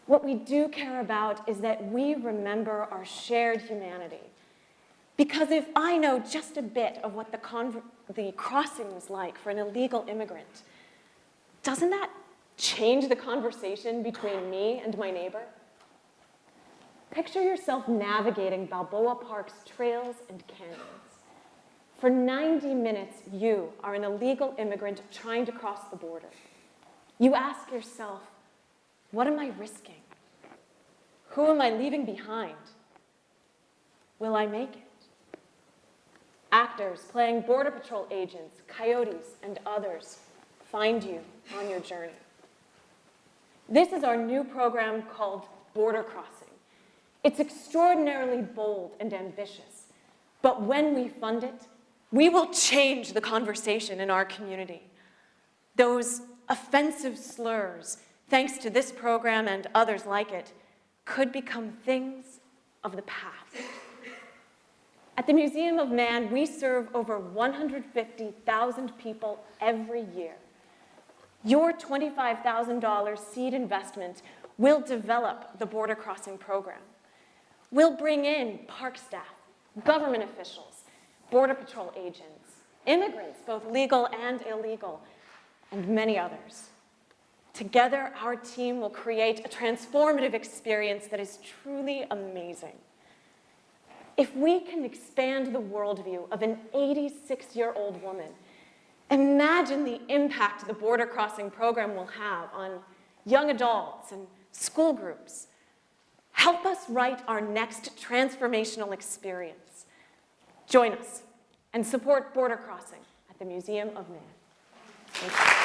What we do care about is that we remember our shared humanity. Because if I know just a bit of what the crossing was like for an illegal immigrant, doesn't that change the conversation between me and my neighbor? Picture yourself navigating Balboa Park's trails and canyons. For 90 minutes, you are an illegal immigrant trying to cross the border. You ask yourself, what am I risking? Who am I leaving behind? Will I make it? Actors playing Border Patrol agents, coyotes, and others find you on your journey. This is our new program called Border Crossing. It's extraordinarily bold and ambitious, but when we fund it, we will change the conversation in our community. Those offensive slurs, thanks to this program and others like it, could become things of the past. At the Museum of Man, we serve over 150,000 people every year. Your $25,000 seed investment will develop the border crossing program. We'll bring in park staff, government officials, Border Patrol agents, immigrants, both legal and illegal, and many others. Together, our team will create a transformative experience that is truly amazing. If we can expand the worldview of an 86-year-old woman, imagine the impact the border crossing program will have on young adults and school groups. Help us write our next transformational experience. Join us and support border crossing at the Museum of Man. Thank you.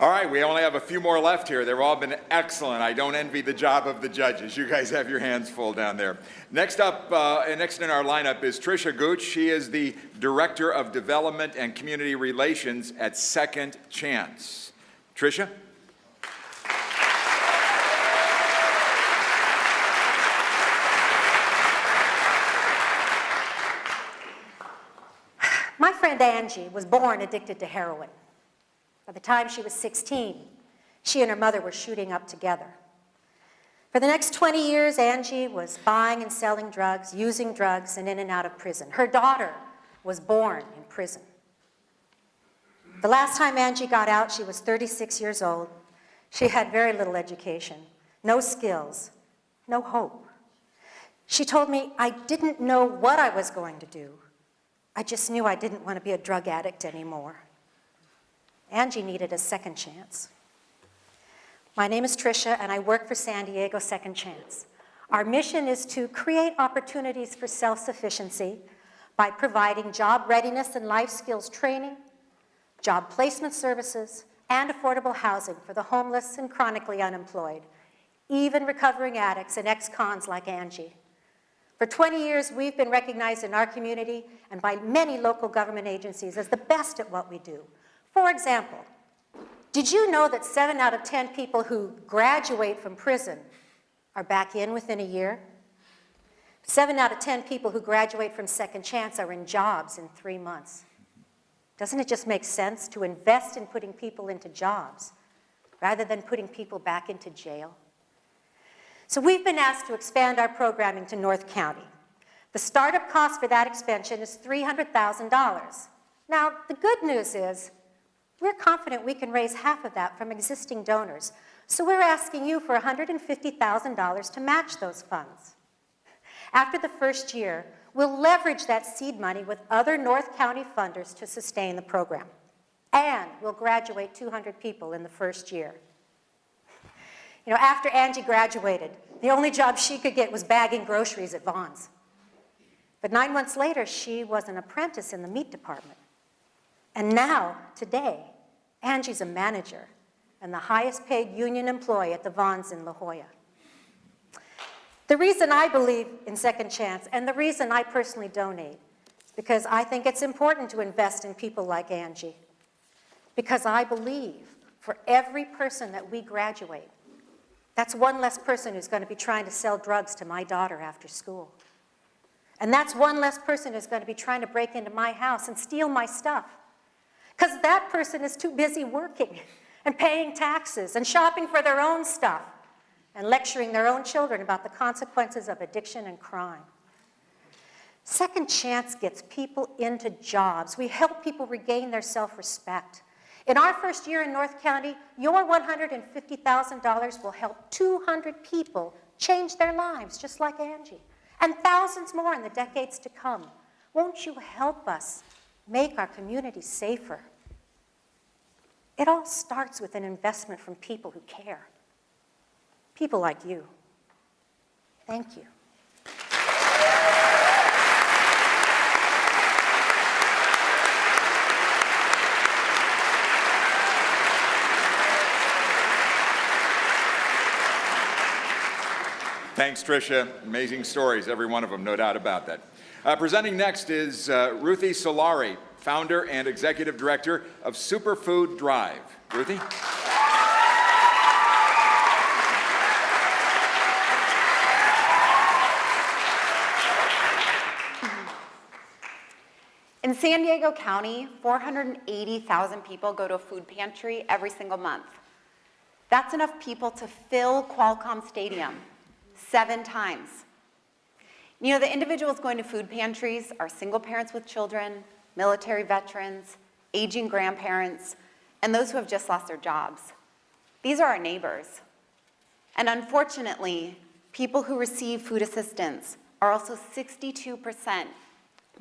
All right, we only have a few more left here. They've all been excellent. I don't envy the job of the judges. You guys have your hands full down there. Next up, next in our lineup is Tricia Gooch. She is the Director of Development and Community Relations at Second Chance. Tricia? My friend Angie was born addicted to heroin. By the time she was 16, she and her mother were shooting up together. For the next 20 years, Angie was buying and selling drugs, using drugs, and in and out of prison. Her daughter was born in prison. The last time Angie got out, she was 36 years old. She had very little education, no skills, no hope. She told me, I didn't know what I was going to do. I just knew I didn't want to be a drug addict anymore. Angie needed a second chance. My name is Tricia, and I work for San Diego Second Chance. Our mission is to create opportunities for self-sufficiency by providing job readiness and life skills training, job placement services, and affordable housing for the homeless and chronically unemployed, even recovering addicts and ex-cons like Angie. For 20 years, we've been recognized in our community and by many local government agencies as the best at what we do. For example, did you know that 7 out of 10 people who graduate from prison are back in within a year? 7 out of 10 people who graduate from Second Chance are in jobs in 3 months. Doesn't it just make sense to invest in putting people into jobs rather than putting people back into jail? So we've been asked to expand our programming to North County. The startup cost for that expansion is $300,000. Now, the good news is we're confident we can raise half of that from existing donors. So we're asking you for $150,000 to match those funds. After the first year, we'll leverage that seed money with other North County funders to sustain the program. And we'll graduate 200 people in the first year. You know, after Angie graduated, the only job she could get was bagging groceries at Vaughn's. But 9 months later, she was an apprentice in the meat department. And now, today, Angie's a manager and the highest paid union employee at the Vaughn's in La Jolla. The reason I believe in Second Chance and the reason I personally donate is because I think it's important to invest in people like Angie. Because I believe for every person that we graduate, that's one less person who's going to be trying to sell drugs to my daughter after school. And that's one less person who's going to be trying to break into my house and steal my stuff. Because that person is too busy working and paying taxes and shopping for their own stuff and lecturing their own children about the consequences of addiction and crime. Second Chance gets people into jobs. We help people regain their self-respect. In our first year in North County, your $150,000 will help 200 people change their lives, just like Angie, and thousands more in the decades to come. Won't you help us make our communities safer? It all starts with an investment from people who care. People like you. Thank you. Thanks, Tricia. Amazing stories, every one of them, no doubt about that. Presenting next is Ruthie Solari, founder and executive director of Superfood Drive. Ruthie? In San Diego County, 480,000 people go to a food pantry every single month. That's enough people to fill Qualcomm Stadium 7 times. You know, the individuals going to food pantries are single parents with children, military veterans, aging grandparents, and those who have just lost their jobs. These are our neighbors. And unfortunately, people who receive food assistance are also 62%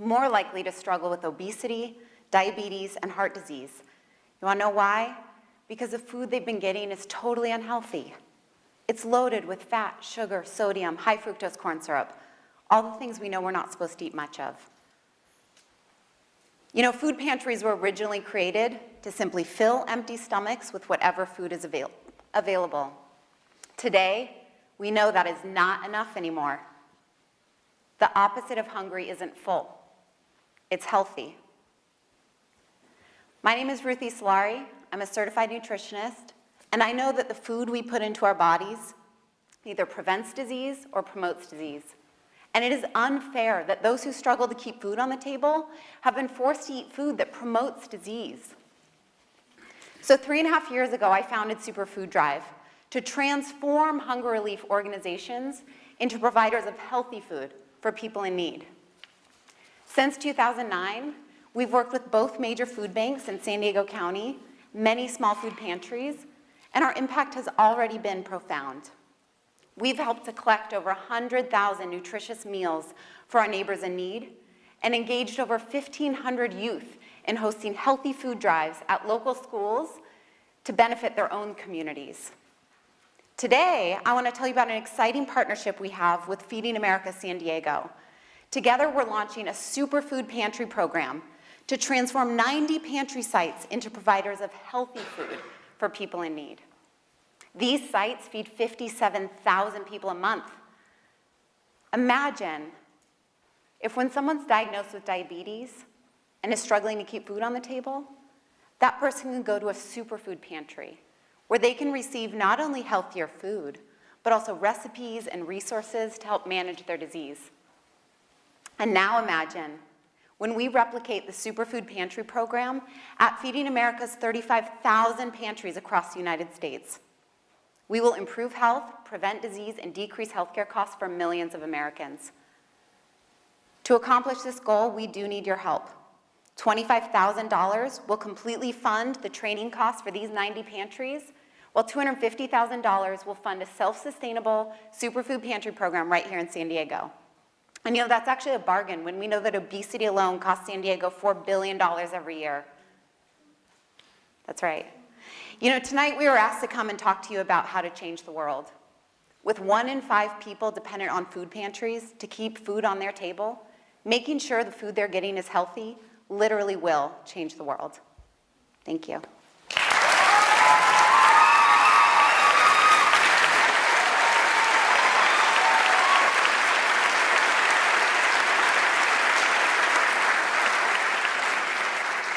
more likely to struggle with obesity, diabetes, and heart disease. You wanna know why? Because the food they've been getting is totally unhealthy. It's loaded with fat, sugar, sodium, high fructose corn syrup, all the things we know we're not supposed to eat much of. You know, food pantries were originally created to simply fill empty stomachs with whatever food is available. Today, we know that is not enough anymore. The opposite of hungry isn't full. It's healthy. My name is Ruthie Solari. I'm a certified nutritionist, and I know that the food we put into our bodies either prevents disease or promotes disease. And it is unfair that those who struggle to keep food on the table have been forced to eat food that promotes disease. So 3.5 years ago, I founded Superfood Drive to transform hunger relief organizations into providers of healthy food for people in need. Since 2009, we've worked with both major food banks in San Diego County, many small food pantries, and our impact has already been profound. We've helped to collect over 100,000 nutritious meals for our neighbors in need and engaged over 1,500 youth in hosting healthy food drives at local schools to benefit their own communities. Today, I want to tell you about an exciting partnership we have with Feeding America San Diego. Together, we're launching a superfood pantry program to transform 90 pantry sites into providers of healthy food for people in need. These sites feed 57,000 people a month. Imagine if when someone's diagnosed with diabetes and is struggling to keep food on the table, that person can go to a superfood pantry where they can receive not only healthier food, but also recipes and resources to help manage their disease. And now imagine when we replicate the Superfood Pantry program at Feeding America's 35,000 pantries across the United States. We will improve health, prevent disease, and decrease healthcare costs for millions of Americans. To accomplish this goal, we do need your help. $25,000 will completely fund the training costs for these 90 pantries, while $250,000 will fund a self-sustainable superfood pantry program right here in San Diego. And you know, that's actually a bargain when we know that obesity alone costs San Diego $4 billion every year. That's right. You know, tonight we were asked to come and talk to you about how to change the world. With 1 in 5 people dependent on food pantries to keep food on their table, making sure the food they're getting is healthy literally will change the world. Thank you.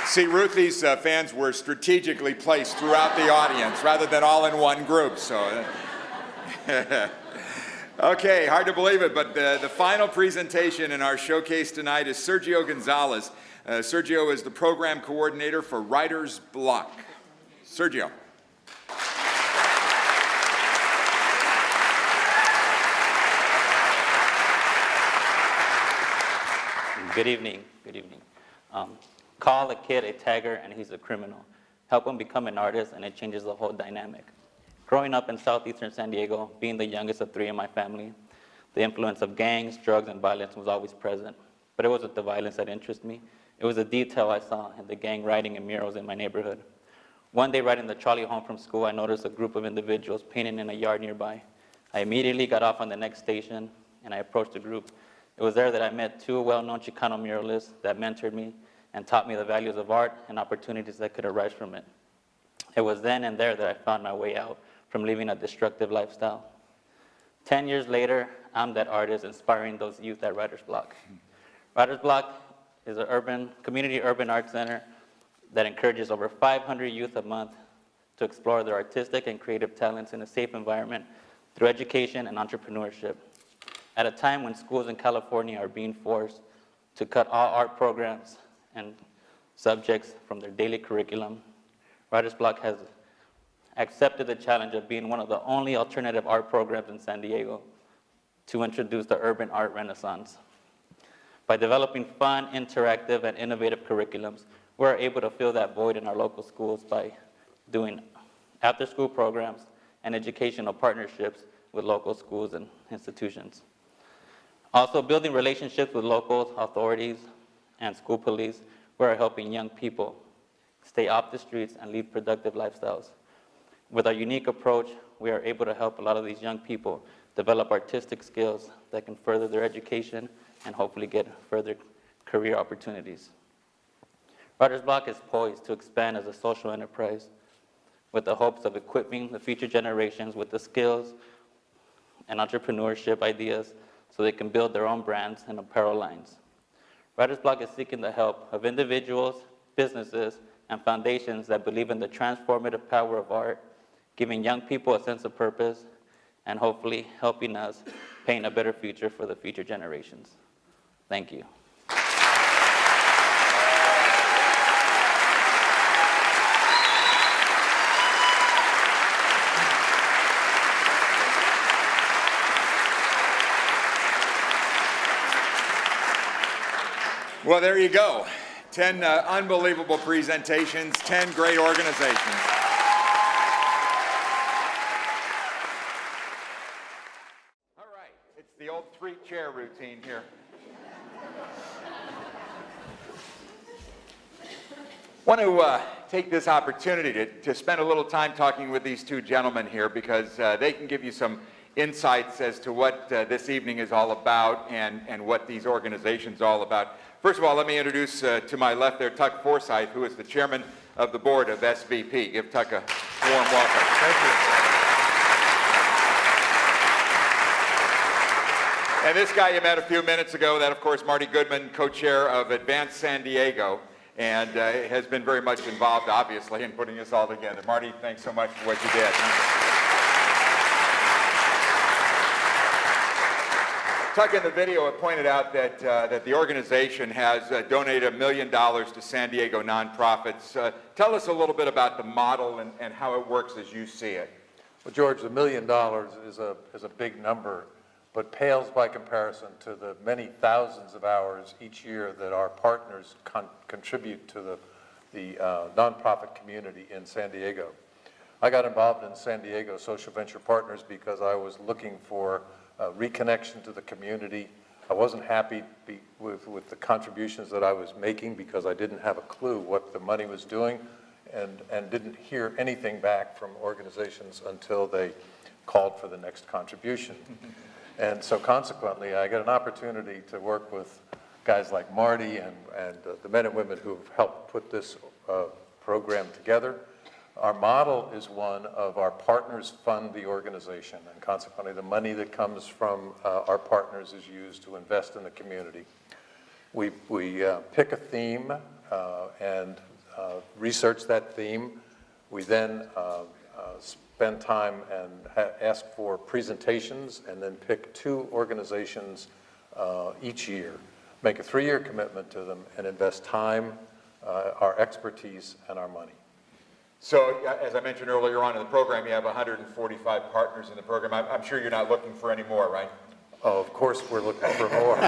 See, Ruthie's fans were strategically placed throughout the audience rather than all in one group. So, okay, hard to believe it, but the final presentation in our showcase tonight is Sergio Gonzalez. Sergio is the program coordinator for Writer's Block. Sergio. Good evening. Good evening. Call a kid a tagger and he's a criminal. help them become an artist, and it changes the whole dynamic. Growing up in southeastern San Diego, being the youngest of 3 in my family, the influence of gangs, drugs, and violence was always present. But it wasn't the violence that interested me. It was the detail I saw in the gang writing and murals in my neighborhood. One day, riding the trolley home from school, I noticed a group of individuals painting in a yard nearby. I immediately got off on the next station, and I approached the group. It was there that I met 2 well-known Chicano muralists that mentored me and taught me the values of art and opportunities that could arise from it. It was then and there that I found my way out from living a destructive lifestyle. 10 years later, I'm that artist inspiring those youth at Writer's Block. Writer's Block is a community urban arts center that encourages over 500 youth a month to explore their artistic and creative talents in a safe environment through education and entrepreneurship. At a time when schools in California are being forced to cut all art programs and subjects from their daily curriculum, Writer's Block has accepted the challenge of being one of the only alternative art programs in San Diego to introduce the urban art renaissance. By developing fun, interactive, and innovative curriculums, we're able to fill that void in our local schools by doing after-school programs and educational partnerships with local schools and institutions. Also, building relationships with local authorities and school police, we're helping young people stay off the streets and lead productive lifestyles. With our unique approach, we are able to help a lot of these young people develop artistic skills that can further their education and hopefully get further career opportunities. Writer's Block is poised to expand as a social enterprise with the hopes of equipping the future generations with the skills and entrepreneurship ideas so they can build their own brands and apparel lines. Writer's Block is seeking the help of individuals, businesses, and foundations that believe in the transformative power of art, giving young people a sense of purpose, and hopefully helping us paint a better future for the future generations. Thank you. Well, there you go. 10 unbelievable presentations, 10 great organizations. All right, it's the old 3-chair routine here. Want to take this opportunity to spend a little time talking with these 2 gentlemen here because they can give you some insights as to what this evening is all about and what these organizations are all about. First of all, let me introduce to my left there Tuck Forsyth, who is the chairman of the board of SVP. Give Tuck a warm welcome. Thank you. And this guy you met a few minutes ago, that of course Marty Goodman, co-chair of Advance San Diego, and has been very much involved, obviously, in putting this all together. Marty, thanks so much for what you did. Tuck, in the video, it pointed out that the organization has donated $1 million to San Diego nonprofits. Tell us a little bit about the model and how it works as you see it. Well, George, $1 million is a big number, but pales by comparison to the many thousands of hours each year that our partners contribute to the nonprofit community in San Diego. I got involved in San Diego Social Venture Partners because I was looking for reconnection to the community. I wasn't happy with the contributions that I was making because I didn't have a clue what the money was doing and didn't hear anything back from organizations until they called for the next contribution. And so consequently, I got an opportunity to work with guys like Marty and the men and women who have helped put this program together. Our model is one of our partners fund the organization, and consequently the money that comes from our partners is used to invest in the community. We pick a theme and research that theme. We then spend time and ask for presentations and then pick 2 organizations each year, make a 3-year commitment to them and invest time, our expertise, and our money. So, as I mentioned earlier on in the program, you have 145 partners in the program. I'm sure you're not looking for any more, right? Oh, of course we're looking for more.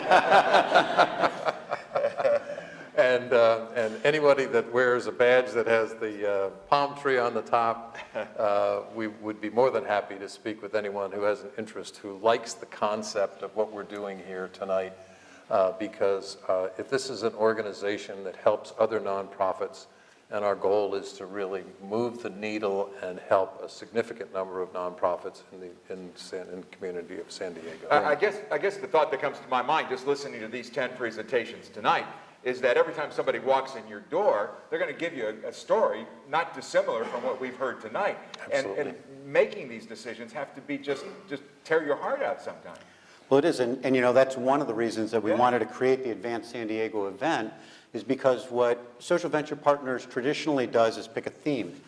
And and anybody that wears a badge that has the palm tree on the top, we would be more than happy to speak with anyone who has an interest, who likes the concept of what we're doing here tonight. Because if this is an organization that helps other nonprofits, and our goal is to really move the needle and help a significant number of nonprofits in the community of San Diego. I guess the thought that comes to my mind just listening to these 10 presentations tonight is that every time somebody walks in your door, they're going to give you a story not dissimilar from what we've heard tonight. And making these decisions have to be just tear your heart out sometimes. Well, it is, and you know, that's one of the reasons that we wanted to create the Advanced San Diego event, is because what Social Venture Partners traditionally does is pick a theme.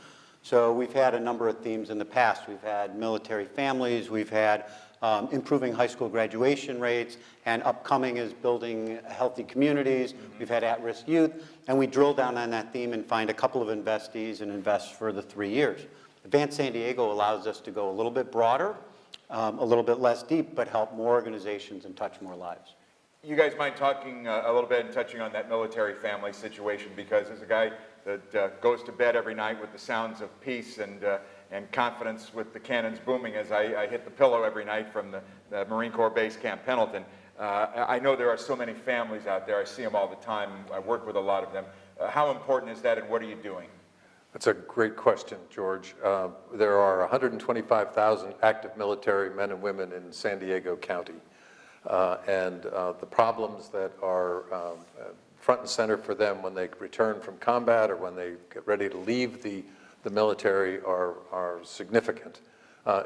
So we've had a number of themes in the past. We've had military families, we've had improving high school graduation rates, and upcoming is building healthy communities. We've had at-risk youth, and we drill down on that theme and find a couple of investees and invest for the 3 years. Advanced San Diego allows us to go a little bit broader, a little bit less deep, but help more organizations and touch more lives. You guys mind talking a little bit and touching on that military family situation, because as a guy that goes to bed every night with the sounds of peace and confidence with the cannons booming as I hit the pillow every night from the Marine Corps Base Camp Pendleton, I know there are so many families out there. I see them all the time. I work with a lot of them. How important is that, and what are you doing? That's a great question, George. There are 125,000 active military men and women in San Diego County. And the problems that are front and center for them when they return from combat or when they get ready to leave the military are significant.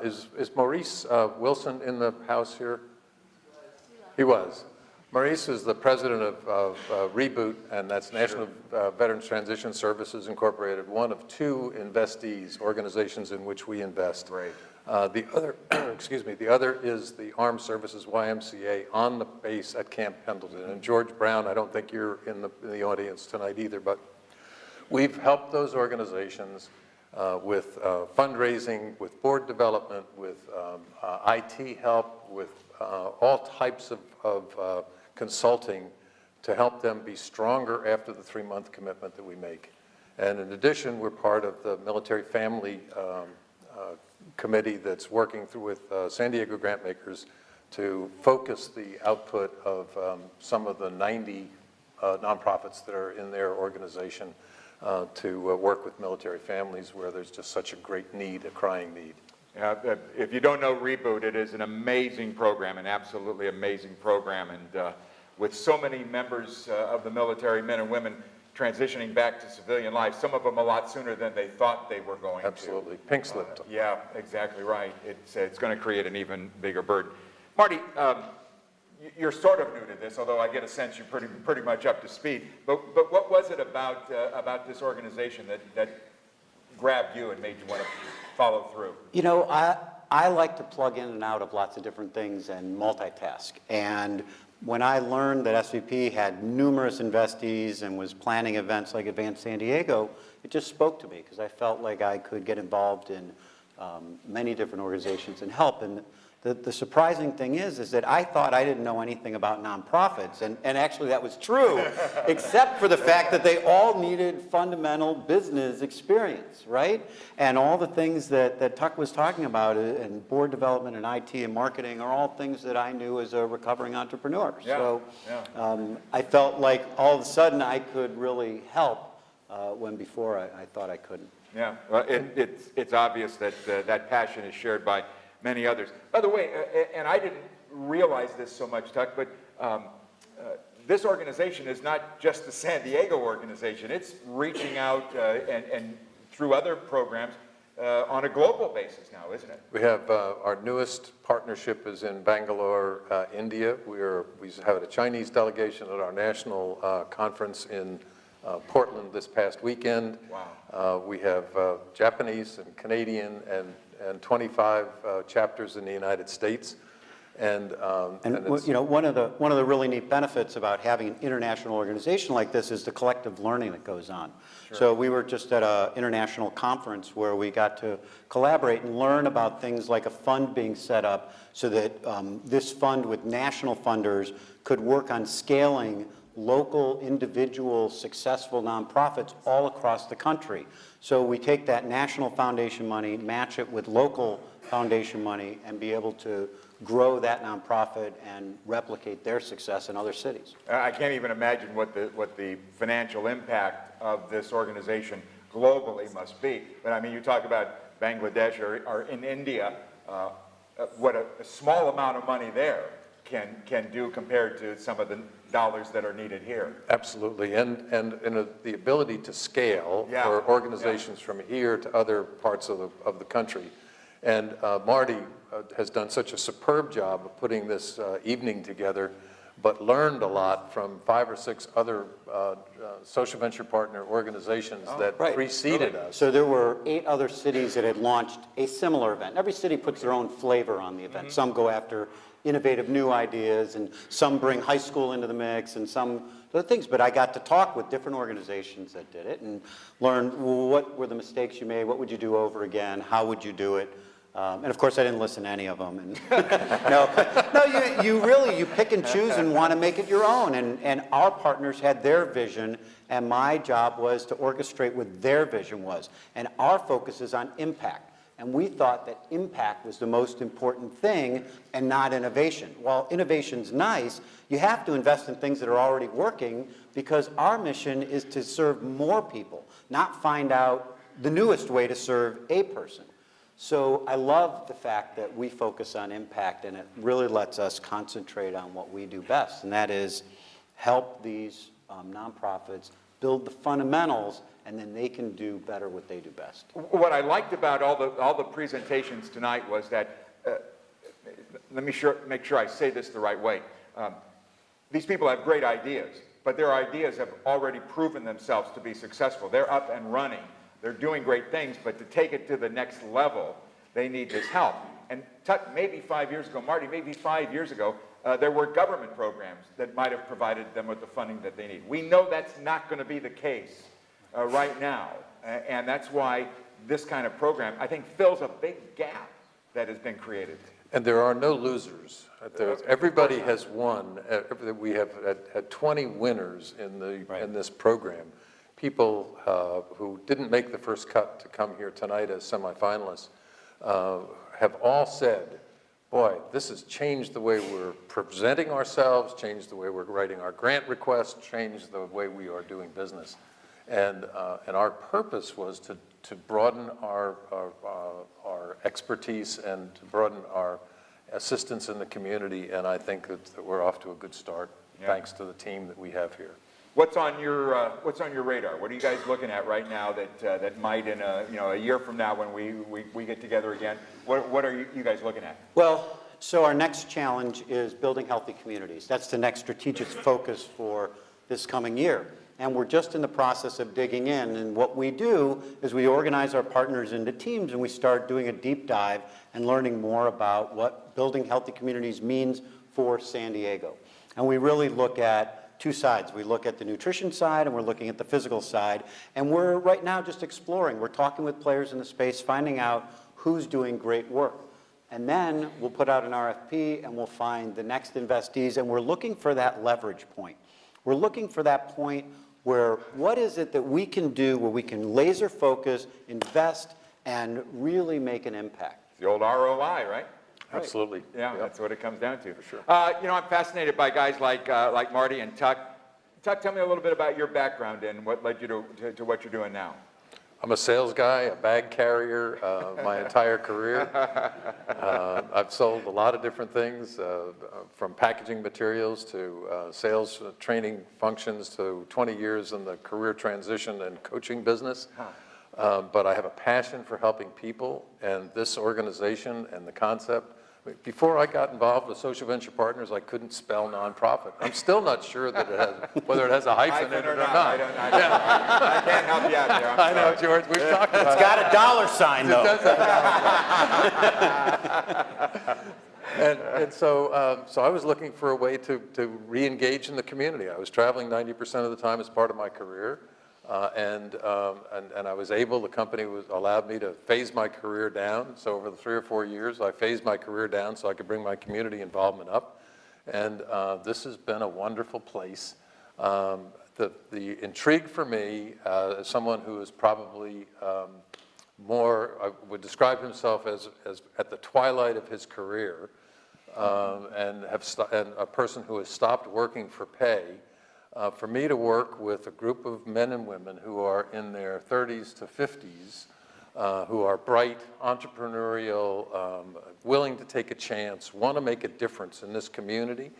Is Maurice Wilson in the house here? He was. Maurice is the president of Reboot, and that's National Veterans Transition Services Incorporated, one of 2 investees, organizations in which we invest. Right. The other, excuse me, the other is the Armed Services YMCA on the base at Camp Pendleton. And George Brown, I don't think you're in the audience tonight either, but we've helped those organizations with fundraising, with board development, with IT help, with all types of consulting to help them be stronger after the 3-month commitment that we make. And in addition, we're part of the military family committee that's working through with San Diego grant makers to focus the output of some of the 90 nonprofits that are in their organization to work with military families where there's just such a great need, a crying need. If you don't know Reboot, it is an amazing program, an absolutely amazing program, and with so many members of the military, men and women, transitioning back to civilian life, some of them a lot sooner than they thought they were going Absolutely. Pink slipped. Yeah, exactly right. It's going to create an even bigger burden. Marty, you're sort of new to this, although I get a sense you're pretty much up to speed. But what was it about this organization that grabbed you and made you want to follow through? You know, I like to plug in and out of lots of different things and multitask. And when I learned that SVP had numerous investees and was planning events like Advanced San Diego, it just spoke to me because I felt like I could get involved in many different organizations and help. And the surprising thing is that I thought I didn't know anything about nonprofits, and actually that was true, except for the fact that they all needed fundamental business experience, right? And all the things that Tuck was talking about, and board development and IT and marketing, are all things that I knew as a recovering entrepreneur. Yeah, so yeah. I felt like all of a sudden I could really help when before I thought I couldn't. Yeah, well, it's obvious that that passion is shared by many others. By the way, and I didn't realize this so much, Tuck, but this organization is not just the San Diego organization. It's reaching out and through other programs on a global basis now, isn't it? We have our newest partnership is in Bangalore, India. We have a Chinese delegation at our national conference in Portland this past weekend. Wow. We have Japanese and Canadian and 25 chapters in the United States. And you know, one of the really neat benefits about having an international organization like this is the collective learning that goes on. Sure. So we were just at an international conference where we got to collaborate and learn about things like a fund being set up so that this fund with national funders could work on scaling local, individual, successful nonprofits all across the country. So we take that national foundation money, match it with local foundation money, and be able to grow that nonprofit and replicate their success in other cities. I can't even imagine what the financial impact of this organization globally must be. But I mean, you talk about Bangladesh or in India, what a small amount of money there can do compared to some of the dollars that are needed here. Absolutely, and the ability to scale for organizations from here to other parts of the country. And Marty has done such a superb job of putting this evening together, but learned a lot from 5 or 6 other social venture partner organizations that preceded us. So there were 8 other cities that had launched a similar event. Every city puts their own flavor on the event. Some go after innovative new ideas, and some bring high school into the mix, and some other things. But I got to talk with different organizations that did it and learn, well, what were the mistakes you made, what would you do over again, how would you do it? And of course, I didn't listen to any of them. And you pick and choose and want to make it your own. And our partners had their vision, and my job was to orchestrate what their vision was. And our focus is on impact. And we thought that impact was the most important thing and not innovation. While innovation's nice, you have to invest in things that are already working, because our mission is to serve more people, not find out the newest way to serve a person. So I love the fact that we focus on impact, and it really lets us concentrate on what we do best, and that is help these nonprofits build the fundamentals, and then they can do better what they do best. What I liked about all the presentations tonight was that, let me make sure I say this the right way. These people have great ideas, but their ideas have already proven themselves to be successful. They're up and running. They're doing great things, but to take it to the next level, they need this help. And maybe 5 years ago, Marty, maybe 5 years ago, there were government programs that might have provided them with the funding that they need. We know that's not going to be the case right now, and that's why this kind of program, I think, fills a big gap that has been created. And there are no losers. Everybody has won. We have had 20 winners in this program. People who didn't make the first cut to come here tonight as semi-finalists have all said, boy, this has changed the way we're presenting ourselves, changed the way we're writing our grant requests, changed the way we are doing business. And our purpose was to broaden our expertise and to broaden our assistance in the community, and I think that we're off to a good start, thanks to the team that we have here. What's on your radar? What are you guys looking at right now that might, in a year from now when we get together again, what are you guys looking at? Well, so our next challenge is building healthy communities. That's the next strategic focus for this coming year. And we're just in the process of digging in. And what we do is we organize our partners into teams, and we start doing a deep dive and learning more about what building healthy communities means for San Diego. And we really look at 2 sides. We look at the nutrition side, and we're looking at the physical side. And we're right now just exploring. We're talking with players in the space, finding out who's doing great work. And then we'll put out an RFP, and we'll find the next investees, and we're looking for that leverage point. We're looking for that point where what is it that we can do where we can laser focus, invest, and really make an impact. The old ROI, right? Absolutely. Yeah, that's what it comes down to. For sure. I'm fascinated by guys like Marty and Tuck. Tuck, tell me a little bit about your background and what led you to what you're doing now. I'm a sales guy, a bag carrier my entire career. I've sold a lot of different things, from packaging materials to sales training functions to 20 years in the career transition and coaching business. But I have a passion for helping people, and this organization and the concept. Before I got involved with Social Venture Partners, I couldn't spell nonprofit. I'm still not sure that whether it has a hyphen in it or not. I can't help you out there. I know, George. We've talked about it. It's got a dollar sign, though. It does have and so I was looking for a way to re-engage in the community. I was traveling 90% of the time as part of my career. And I was able, the company allowed me to phase my career down. So over the 3 or 4 years, I phased my career down so I could bring my community involvement up. And this has been a wonderful place. The intrigue for me, as someone who is probably would describe himself as at the twilight of his career, and a person who has stopped working for pay, for me to work with a group of men and women who are in their 30s to 50s, who are bright, entrepreneurial, willing to take a chance, want to make a difference in this community,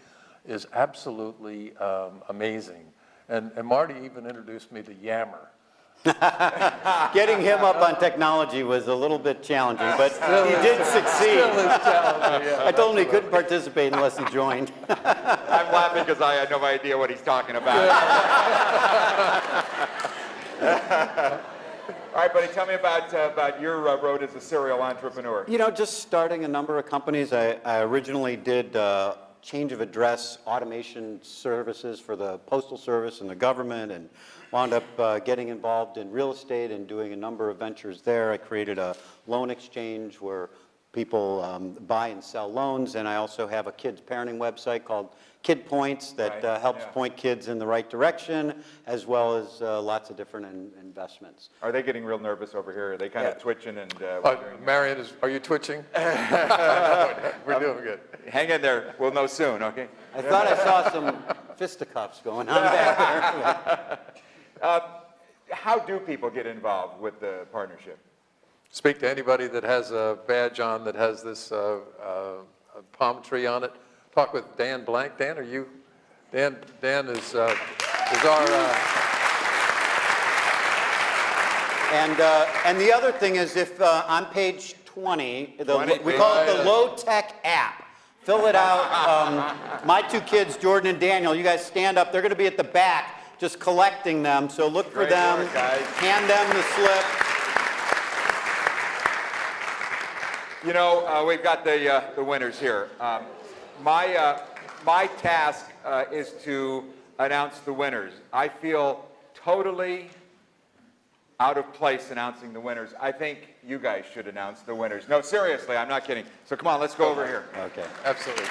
is absolutely amazing. And Marty even introduced me to Yammer. Getting him up on technology was a little bit challenging, but he did succeed. Still is challenging, yeah. I told him he couldn't participate unless he joined. I'm laughing because I had no idea what he's talking about. All right, buddy, tell me about your road as a serial entrepreneur. You know, just starting a number of companies. I originally did change of address automation services for the Postal Service and the government, and wound up getting involved in real estate and doing a number of ventures there. I created a loan exchange where people buy and sell loans, and I also have a kids parenting website called Kid Points that helps point kids in the right direction, as well as lots of different investments. Are they getting real nervous over here? Are they kind of twitching and Marion, are you twitching? We're doing good. Hang in there. We'll know soon, okay? I thought I saw some fisticuffs going on back there. How do people get involved with the partnership? Speak to anybody that has a badge on that has this palm tree on it. Talk with Dan Blank. Dan, are you? Dan is our. And the other thing is, if on page 20, we call it the low-tech app. Fill it out. My two kids, Jordan and Daniel, you guys stand up. They're going to be at the back just collecting them. So look for them. Hand them the slip. You know, we've got the winners here. My task is to announce the winners. I feel totally out of place announcing the winners. I think you guys should announce the winners. No, seriously, I'm not kidding. So come on, let's go over here. Okay. Absolutely.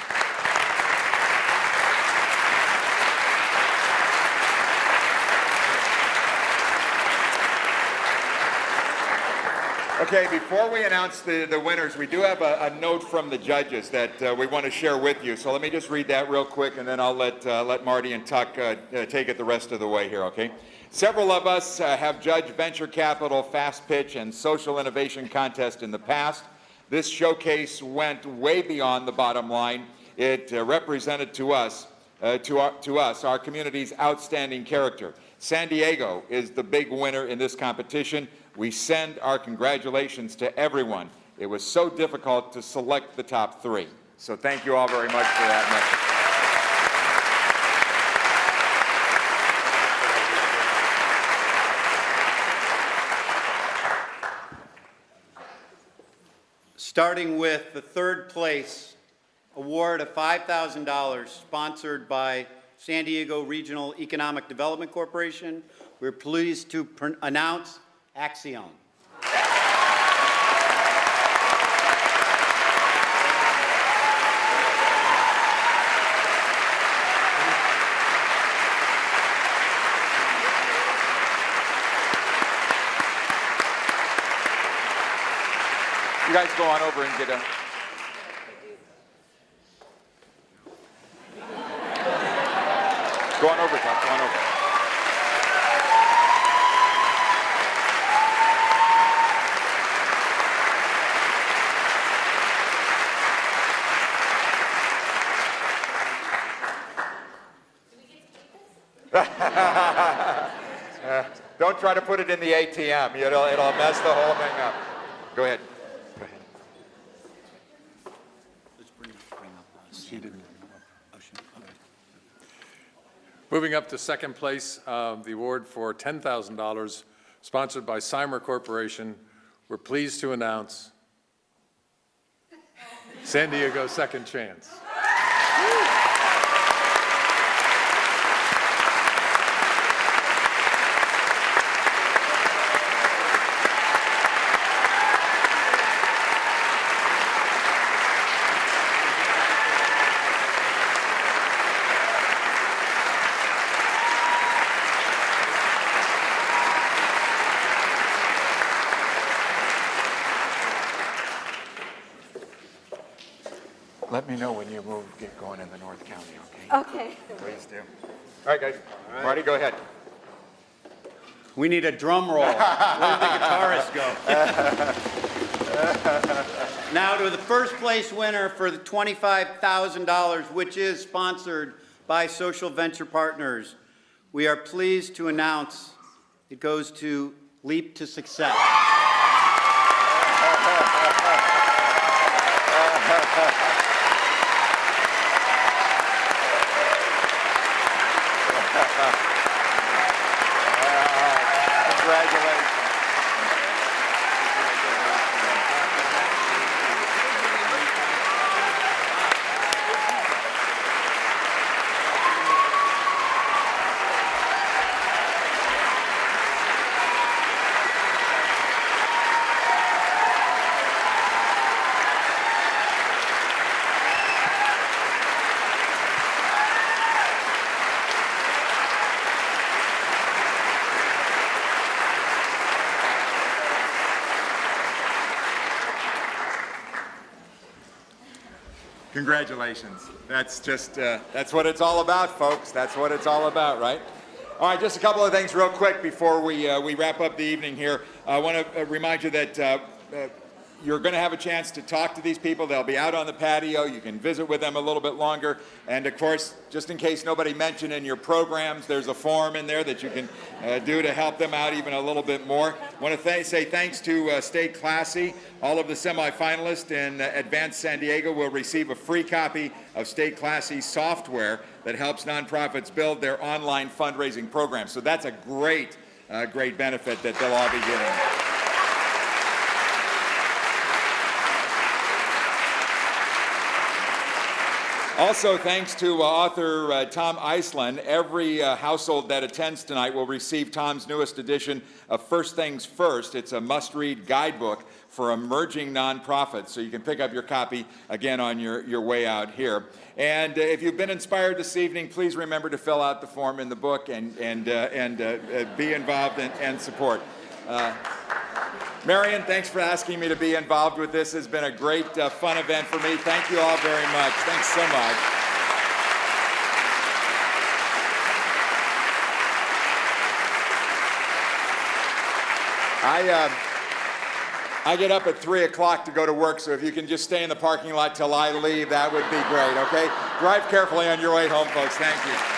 Okay, before we announce the winners, we do have a note from the judges that we want to share with you. So let me just read that real quick, and then I'll let Marty and Tuck take it the rest of the way here, okay? Several of us have judged venture capital, fast pitch, and social innovation contests in the past. This showcase went way beyond the bottom line. It represented to us, our community's outstanding character. San Diego is the big winner in this competition. We send our congratulations to everyone. It was so difficult to select the top three. So thank you all very much for that message. Starting with the third place award of $5,000 sponsored by San Diego Regional Economic Development Corporation. We're pleased to announce Axion. You guys go on over and get a... Go on over, Tom. Go on over. Don't try to put it in the ATM. It'll mess the whole thing up. Go ahead. Go ahead. Moving up to second place, the award for $10,000, sponsored by Cymer Corporation. We're pleased to announce San Diego Second Chance. Let me know when you get going in the North County, okay? Okay. Please do. All right, guys. Marty, go ahead. We need a drum roll. Where did the guitarist go? Now to the first place winner for the $25,000, which is sponsored by Social Venture Partners. We are pleased to announce it goes to Leap to Success. Congratulations. Congratulations. That's just, that's what it's all about, folks. That's what it's all about, right? All right, just a couple of things real quick before we wrap up the evening here. I want to remind you that you're going to have a chance to talk to these people. They'll be out on the patio. You can visit with them a little bit longer. And of course, just in case nobody mentioned in your programs, there's a form in there that you can do to help them out even a little bit more. I want to say thanks to Stay Classy. All of the semi-finalists in Advanced San Diego will receive a free copy of Stay Classy software that helps nonprofits build their online fundraising programs. So that's a great benefit that they'll all be getting. Also, thanks to author Tom Iceland, every household that attends tonight will receive Tom's newest edition of First Things First. It's a must-read guidebook for emerging nonprofits, so you can pick up your copy again on your way out here. And if you've been inspired this evening, please remember to fill out the form in the book and be involved and support. Marion, thanks for asking me to be involved with this. It's been a great, fun event for me. Thank you all very much. Thanks so much. I get up at 3 o'clock to go to work, so if you can just stay in the parking lot till I leave, that would be great, okay? Drive carefully on your way home, folks. Thank you.